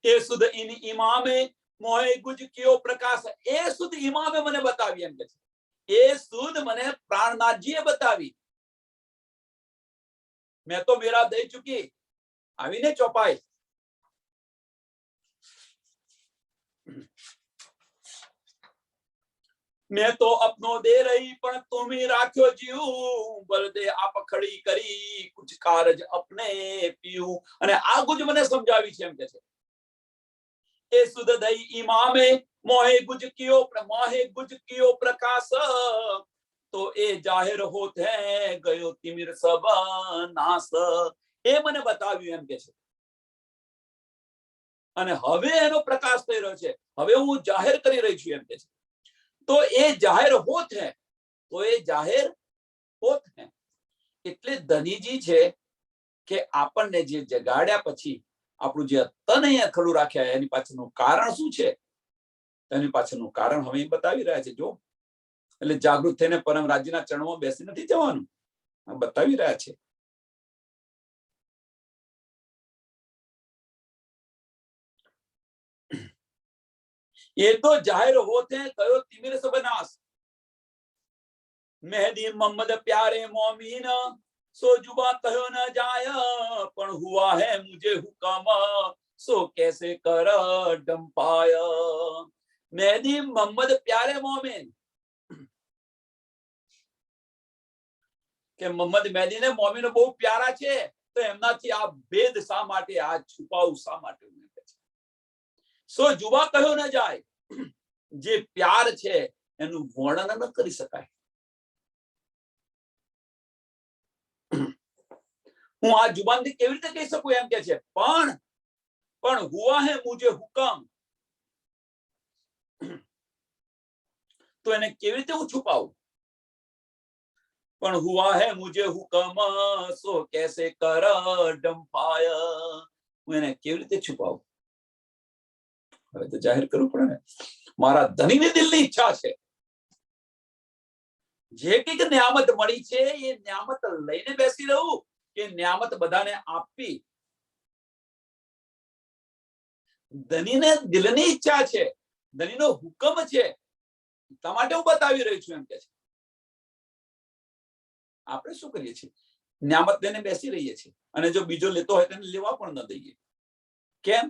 [SPEAKER 1] એ સુધ ઇન ઇમામે મોહે ગુજ કયો પ્રકાશ, એ સુધ ઇમામે મને બતાવી, એમ કે છે, એ સુધ મને પ્રાણનાથજીએ બતાવી। मैं तो मेरा दे चुकी, आवीने चौपाई। मैं तो अपनो दे रही पण तुम ही राख्यो जीव, बलदे आप खड़ी करी कुछ कारज अपने पीऊ। અને આ ગુજ મને સમજાવી છે, એમ કે છે, એ સુધ દઈ ઇમામે મોહે ગુજ કિયો પ્રકાશ, તો એ જાહેર હોત હે ગયો તિમિર સબ નાશ। એ મને બતાવ્યું, એમ કે છે, અને હવે એનો પ્રકાશ થઈ રહ્યો છે, હવે હું જાહેર કરી રહી છું, એમ કે છે। तो એ જાહેર હોત હે, તો એ જાહેર હોત હે. એટલે ધનીજી છે કે આપણને જે જગાડ્યા પછી આપણું જે તન અહીંયા ખડું રાખ્યા એની પાછળનું કારણ શું છે, એની પાછળનું કારણ હવે બતાવી રહ્યા છે. જો એટલે જાગૃત થઈને પરમ રાજ્યના ચરણોમાં બેસી નથી જવાનું, બતાવી રહ્યા છે. ये तो जाहिर होते हैं कयो तिमिर सब नाश, मेहदी मोहम्मद प्यारे मोमीन, सो जुबा कहो न जाय, पण हुआ है मुझे हुक्म, सो कैसे कर डंपाय. मेहदी मोहम्मद प्यारे मोमीन કે મોહમ્મદ મેહદી ને મોમીનો બહુ પ્યારા છે, તો એમનાથી આ ભેદ શા માટે, આ છુપાવું શા માટે? સો જુબા કહ્યો ન જાય, જે પ્યાર છે એનું વર્ણન ન કરી શકાય. હું આ જુબાનથી કેવી રીતે કહી શકું એમ કે છે. પણ હુઆ હે મુજે હુકમ, તો એને કેવી રીતે હું છુપાવું? પણ હુઆ હે મુજે હુકમ, સો કેસે કર ડંપાય, હું એને કેવી રીતે છુપાવું? હવે તો જાહેર કરવું પડે ને. મારા ધણીની દિલની ઈચ્છા છે, જે કંઈક નિયામત મળી છે એ નિયામત લઈને બેસી રહું કે નિયામત બધાને આપી. ધણીને દિલની ઈચ્છા છે, ધણીનો હુકમ છે, એટલા માટે હું બતાવી રહી છું એમ કે છે. આપણે શું કરીએ છીએ? નિયામત લઈને બેસી રહીએ છીએ, અને જો બીજો લેતો હોય તેને લેવા પણ ન દઈએ. કેમ?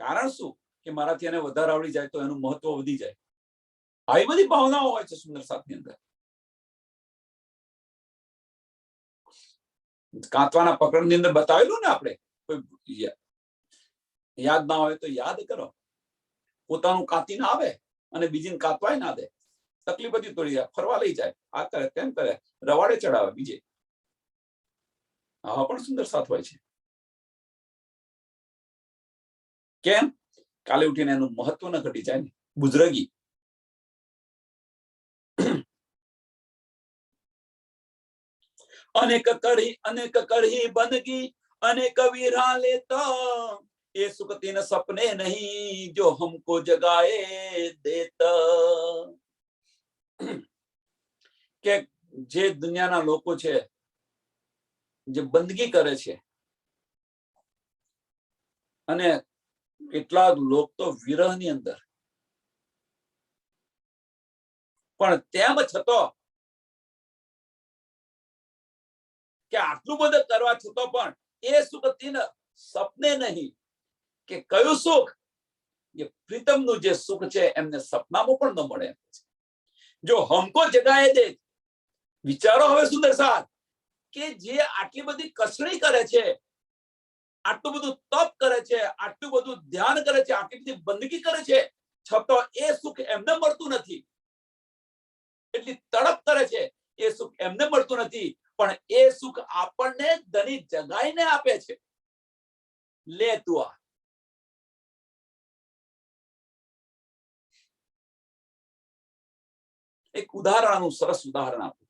[SPEAKER 1] કારણ શું? કે મારાથી એને વધારે આવડી જાય તો એનું મહત્વ વધી જાય. આવી બધી ભાવનાઓ હોય છે સુંદર સાથની અંદર. કાંતવાના પ્રકરણની અંદર બતાવેલું ને, આપણે કોઈ યાદ ના હોય તો યાદ કરો. પોતાનું કાંતી ના આવે અને બીજીને કાંતવાય ના દે. તકલીફ બધી તોડી જાય, ફરવા લઈ જાય, આ કરે તેમ કરે, રવાડે ચડાવે બીજે. આવા પણ સુંદર સાથ હોય છે. કેમ? કાલે ઉઠીને એનું મહત્વ ન ઘટી જાય ને. બુજરગી અનેક કરહી બંદગી, અનેક વીરા લેતા, ये सुख तीन सपने नहीं जो हमको जगाए देता. કે જે દુનિયાના લોકો છે જે બંદગી કરે છે, અને કેટલાક લોક તો વિરહની અંદર, પણ તેમ છતો કે આટલું બધું કરવા છતો પણ એ સુખ તીન સપને નહીં, કે કયું સુખ? એ પ્રીતમનું જે સુખ છે એમને સપનામાં પણ ન મળે. જો હમકો જગાએ દે. વિચારો હવે સુંદર સાથ, કે જે આટલી બધી કસણી કરે છે, આટલું બધું તપ કરે છે, આટલું બધું ધ્યાન કરે છે, આટલી બધી બંદગી કરે છે, છતાં એ સુખ એમને મળતું નથી. એટલી તડપ કરે છે, એ સુખ એમને મળતું નથી. પણ એ સુખ આપણને ધની જગાઈને આપે છે. લે તું આ. એક ઉદાહરણનું સરસ ઉદાહરણ આપું.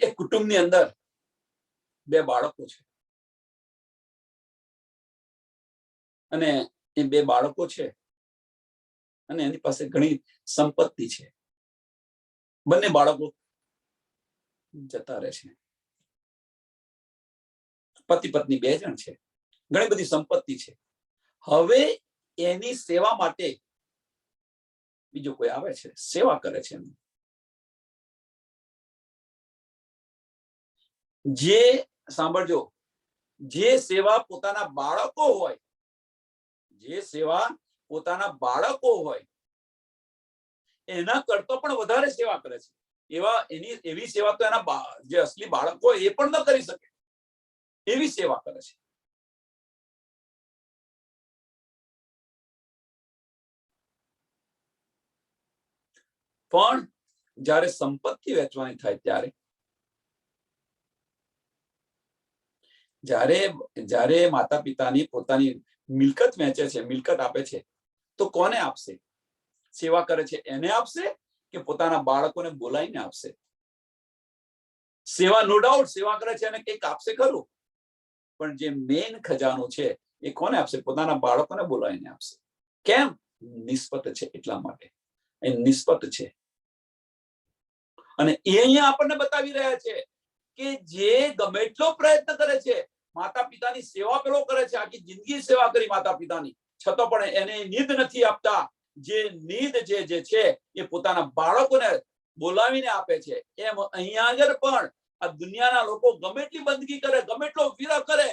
[SPEAKER 1] એક કુટુંબની અંદર બે બાળકો છે, અને એ બે બાળકો છે અને એની પાસે ઘણી સંપત્તિ છે. બંને બાળકો જતા રહે છે. પતિ પત્ની બે જણ છે, ઘણી બધી સંપત્તિ છે. હવે એની સેવા માટે બીજો કોઈ આવે છે, સેવા કરે છે. જે સાંભળજો, જે સેવા પોતાના બાળકો હોય, જે સેવા પોતાના બાળકો હોય એના કરતો પણ વધારે સેવા કરે છે. એવી સેવા તો એના જે અસલી બાળકો એ પણ ન કરી શકે એવી સેવા કરે છે. પણ જ્યારે સંપત્તિ વેચવાની થાય ત્યારે જ્યારે જ્યારે માતા પિતાની પોતાની મિલકત વેચે છે, મિલકત આપે છે, તો કોને આપશે? સેવા કરે છે એને આપશે કે પોતાના બાળકોને બોલાવીને આપશે? સેવા નો ડાઉટ સેવા કરે છે અને કંઈક આપશે ખરું, પણ જે મેઇન ખજાનો છે એ કોને આપશે? પોતાના બાળકોને બોલાવીને આપશે. કેમ? નિસ્બત છે એટલા માટે. એ નિસ્બત છે. અને એ અહીંયા આપણને બતાવી રહ્યા છે કે જે ગમે એટલો પ્રયત્ન કરે છે, માતા પિતાની સેવા પેલો કરે છે, આખી જિંદગી સેવા કરી માતા પિતાની, છતાં પણ એને નીંદ નથી આપતા. જે નીંદ જે છે એ પોતાના બાળકોને બોલાવીને આપે છે. એમ અહીંયા આગળ પણ આ દુનિયાના લોકો ગમે એટલી બંદગી કરે, ગમે એટલો વિરહ કરે,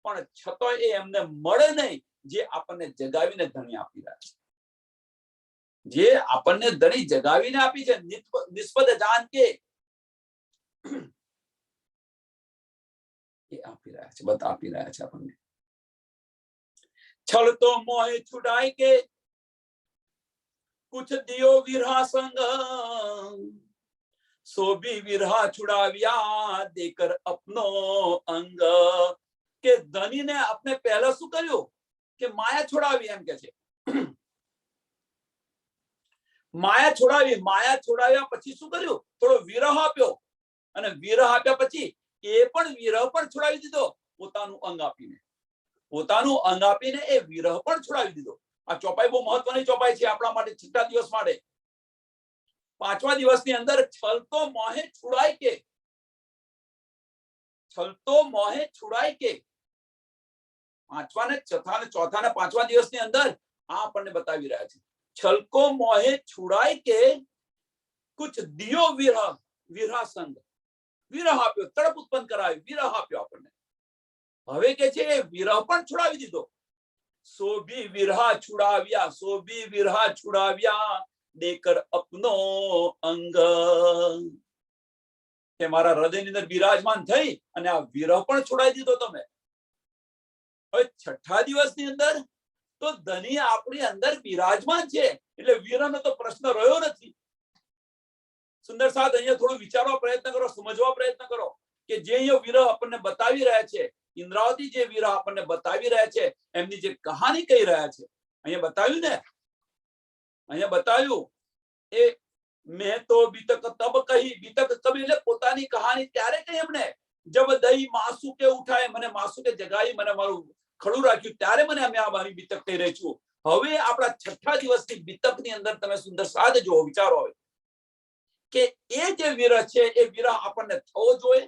[SPEAKER 1] પણ છતાં એ એમને મળે નહીં જે આપણને જગાવીને ધણી આપી રહ્યા છે. જે આપણને ધણી જગાવીને આપી છે, નિસ્બત જાન કે એ આપી રહ્યા છે, બતા આપી રહ્યા છે આપણને. छल तो मोह छुड़ाई के कुछ दियो विरहा संग, सो भी विरहा छुड़ाव्या देकर अपनो अंग. કે ધનીને આપણે પહેલા શું કર્યું કે માયા છોડાવી, એમ કે છે. માયા છોડાવી, માયા છોડાવ્યા પછી શું કર્યું? થોડો વિરહ આપ્યો, અને વિરહ આપ્યા પછી એ પણ વિરહ પણ છોડાવી દીધો પોતાનું અંગ આપીને. પોતાનું અંગ આપીને એ વિરહ પણ છોડાવી દીધો. આ ચોપાઈ બહુ મહત્વની ચોપાઈ છે આપણા માટે, છઠ્ઠા દિવસ માટે. પાંચમા દિવસની અંદર છલ તો મોહે છુડાય કે, છલ તો મોહે છુડાય કે, પાંચમા ને ચોથા ને પાંચમા દિવસની અંદર આ આપણને બતાવી રહ્યા છે. छल को मोहे छुड़ाई के कुछ दियो विरह, विरह संग. વિરહ આપ્યો, તડપ ઉત્પન્ન કરાવી, વિરહ આપ્યો આપણને. હવે કે છે વિરહ પણ છોડાવી દીધો. સો ભી વિરહા છુડાવ્યા, સો ભી વિરહા છુડાવ્યા દેકર અપનો અંગ. કે મારા હૃદયની અંદર બિરાજમાન થઈ અને આ વિરહ પણ છોડાવી દીધો તમે. હવે છઠ્ઠા દિવસની અંદર તો ધની આપણી અંદર બિરાજમાન છે, એટલે વિરહનો તો પ્રશ્ન રહ્યો નથી. સુંદર સાથ અહીંયા થોડું વિચારવા પ્રયત્ન કરો, સમજવા પ્રયત્ન કરો કે જે અહીંયા વિરહ આપણને બતાવી રહ્યા છે, ઇન્દ્રાવતી જે વિરહ આપણને બતાવી રહ્યા છે, એમની જે કહાની કહી રહ્યા છે, અહીંયા બતાવ્યું ને, અહીંયા બતાવ્યું એ મેં તો બીતક તબ કહી. બીતક તબ એટલે પોતાની કહાની ત્યારે કહી એમને, જબ દઈ માસુ કે ઉઠાય, મને માસુ કે જગાઈ, મને મારું ખડું રાખ્યું, ત્યારે મને અમે આ મારી બીતક કહી રહી છું. હવે આપણા છઠ્ઠા દિવસની બીતકની અંદર તમે સુંદર સાધ જુઓ, વિચારો હવે કે એ જે વિરહ છે એ વિરહ આપણને થવો જોઈએ.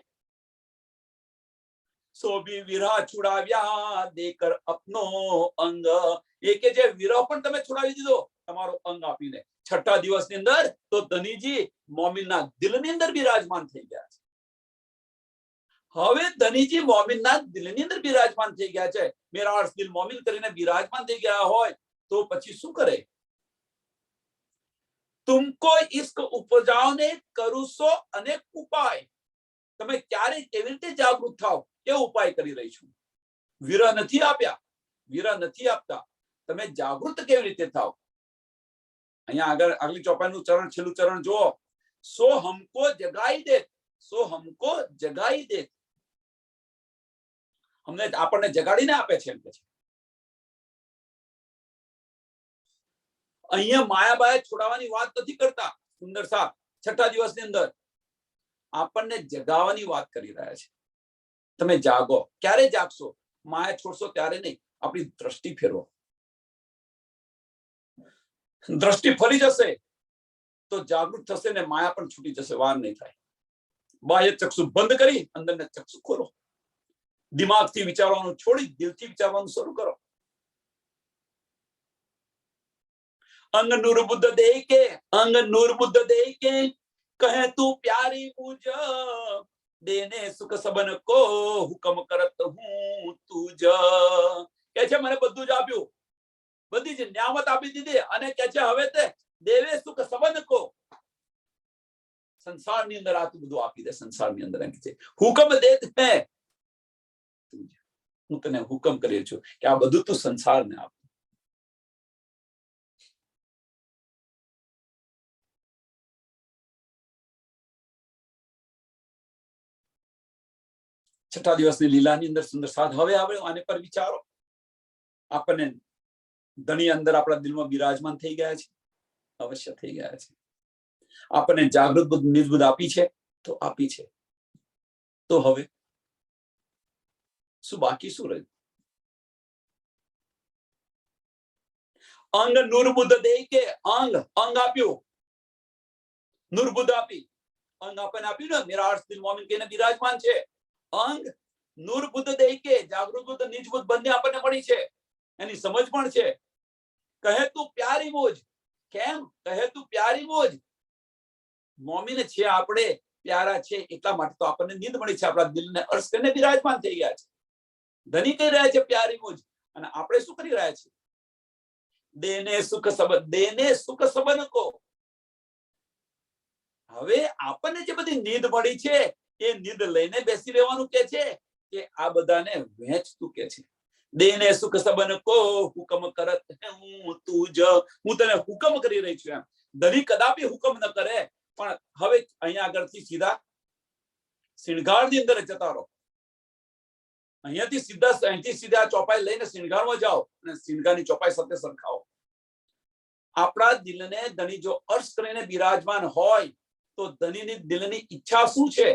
[SPEAKER 1] સો ભી વિરહ છુડાવ્યા દેકર અપનો અંગ. એ કે જે વિરહ પણ તમે છોડાવી દીધો તમારો અંગ આપીને છઠ્ઠા દિવસની અંદર, તો ધનીજી મોમિનના દિલની અંદર બિરાજમાન થઈ ગયા છે. હવે ધનીજી મોમિનના દિલની અંદર બિરાજમાન થઈ ગયા છે. મેરા અર્થ દિલ મોમિન કરીને બિરાજમાન થઈ ગયા હોય તો પછી શું કરે? तुमको इश्क उपजाओने करूसो अनेक उपाय. તમે ક્યારે કેવી રીતે જાગૃત થાવ એ ઉપાય કરી રહી છું. વિરહ નથી આપ્યા, વિરહ નથી આપતા, તમે જાગૃત કેવી રીતે થાવ? અહીંયા આગળ આગલી ચોપાઈનું ચરણ, છેલ્લું ચરણ જુઓ. સો હમકો જગાઈ દે, સો હમકો જગાઈ દે. અમને આપણને જગાડીને આપે છે એમ કે છે. અહીંયા માયાબાએ છોડાવવાની વાત નથી કરતા. સુંદર સાહેબ છઠ્ઠા દિવસની અંદર આપણને જગાવવાની વાત કરી રહ્યા છે. તમે જાગો. ક્યારે જાગશો? માયા છોડશો ત્યારે નહીં, આપણી દ્રષ્ટિ ફેરવો. દ્રષ્ટિ ફરી જશે તો જાગૃત થશે ને માયા પણ છૂટી જશે, વાર નહીં થાય. બાહ્ય ચક્ષુ બંધ કરી અંદરને ચક્ષુ ખોલો. દિમાગથી વિચારવાનું છોડી દિલથી વિચારવાનું શરૂ કરો. અંગ નૂર બુદ્ધ દે કે, અંગ નૂર બુદ્ધ દે કે કહે તું પ્યારી મુજ, દેને સુખ સબન કો હુકમ કરત હું તુજ. કે છે મને બધું જ આપ્યું, બધી જ ન્યામત આપી દીધી, અને કે છે હવે તે દેવે સુખ સબન કો, સંસારની અંદર આ બધું આપી દે. સંસારની અંદર એમ છે હુકમ દેત હે, હું તને હુકમ કર્યો છું કે આ બધું તું સંસારને આપ. છઠ્ઠા દિવસની લીલાની અંદર સુંદર સાથ. હવે આને પર વિચારો. આપણને ધણી અંદર આપણા દિલમાં બિરાજમાન થઈ ગયા છે, અવશ્ય થઈ ગયા છે. આપણને જાગૃત બુદ્ધ નિજ બુદ્ધ આપી છે, તો આપી છે. તો હવે શું બાકી શું રહ્યું? અંગ નુર્બુદ્ધ દે કે અંગ આપ્યું, નુર્બુદ્ધ આપી. અંગ આપણને આપ્યું ને, મેરા અર્થ દિલ મોમિન કહીને બિરાજમાન છે. અંગ નુર્બુદ્ધ દે કે જાગૃત બુદ્ધ નિજ બુદ્ધ બંને આપણને મળી છે. એની સમજ પણ છે. કહે તું પ્યારી મોજ. કેમ કહે તું પ્યારી મોજ? મોમિન છે આપણે, પ્યારા છે એટલા માટે તો આપણને નીંદ મળી છે. આપણા દિલને અર્શ કરીને બિરાજમાન થઈ ગયા છે. ધની કહી રહ્યા છે પ્યારી મોજ, અને આપણે શું કરી રહ્યા છીએ? દેને સુખ સબન, દેને સુખ સબન કો. હવે આપણને જે બધી નીંદ મળી છે, એ નીંદ લઈને બેસી રહેવાનું કે છે કે આ બધાને વહેંચતું કે છે. દેને સુખ સબન કો હુકમ કરત હું તુજ. હું તને હુકમ કરી રહી છું. એમ ધની કદાપી હુકમ ન કરે. પણ હવે અહીંયા આગળથી સીધા શિણગારની અંદર જતા રહો. અહીંયાથી સીધા ચોપાઈ લઈને શિણગારમાં જાઓ અને શિણગારની ચોપાઈ સાથે સરખાવો. આપણા દિલને ધણી જો અર્શ કરીને બિરાજમાન હોય તો ધણીની દિલની ઈચ્છા શું છે?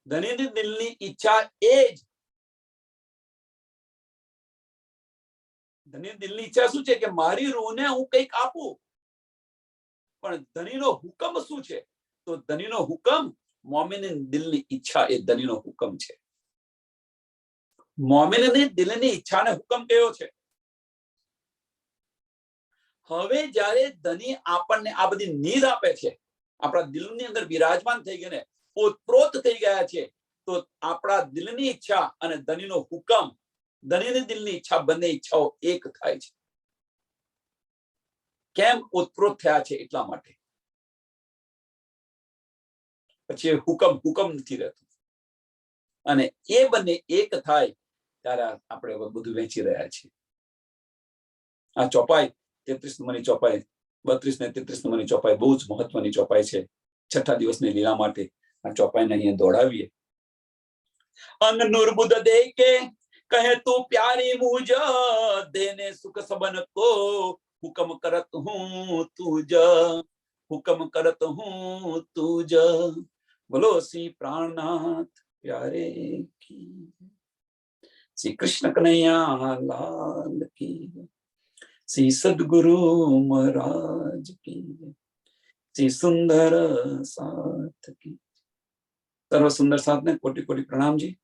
[SPEAKER 1] ધણીની દિલની ઈચ્છા એ જ, ધણી દિલની ઈચ્છા શું છે કે મારી રૂહને હું કંઈક આપું. પણ ધણીનો હુકમ શું છે? તો ધણીનો હુકમ, મોમિનની દિલની ઈચ્છા એ ધણીનો હુકમ છે. મોમિનની દિલની ઈચ્છાને હુકમ કયો છે? હવે જ્યારે ધણી આપણને આ બધી નીંદ આપે છે, આપણા દિલની અંદર બિરાજમાન થઈ ગઈને ઓતપ્રોત થઈ ગયા છે, તો આપણા દિલની ઈચ્છા અને ધણીનો હુકમ, ધણીની દિલની ઈચ્છા, બંને ઈચ્છાઓ એક થાય છે. કેમ ઓતપ્રોત થયા છે? એટલા માટે. પછી હુકમ નથી રહેતું, અને એ બંને એક થાય ત્યારે આપણે બધું વેચી રહ્યા છીએ. આ ચોપાઈ 33 નંબરની ચોપાઈ, 32 ને 33 નંબરની ચોપાઈ બહુ જ મહત્વની ચોપાઈ છે. છઠ્ઠા દિવસની લીલા માટે આ ચોપાઈને અહીંયા દોડાવીએ. અંગ નુર્બુદ્ધ દે કે કહે તું પ્યારી મુજ, દેને સુખ સબન કો હુકમ કરત હું તુજ, હુકમ કરત હું તુજ. બોલો શ્રી પ્રાણનાથ પ્યારે કી, શ્રી કૃષ્ણ કનૈયા લાલ કી, શ્રી સદગુરુ મહારાજ કી, શ્રી સુંદર સાથ કી. સર્વ સુંદર સાથ ને કોટી કોટી પ્રણામજી.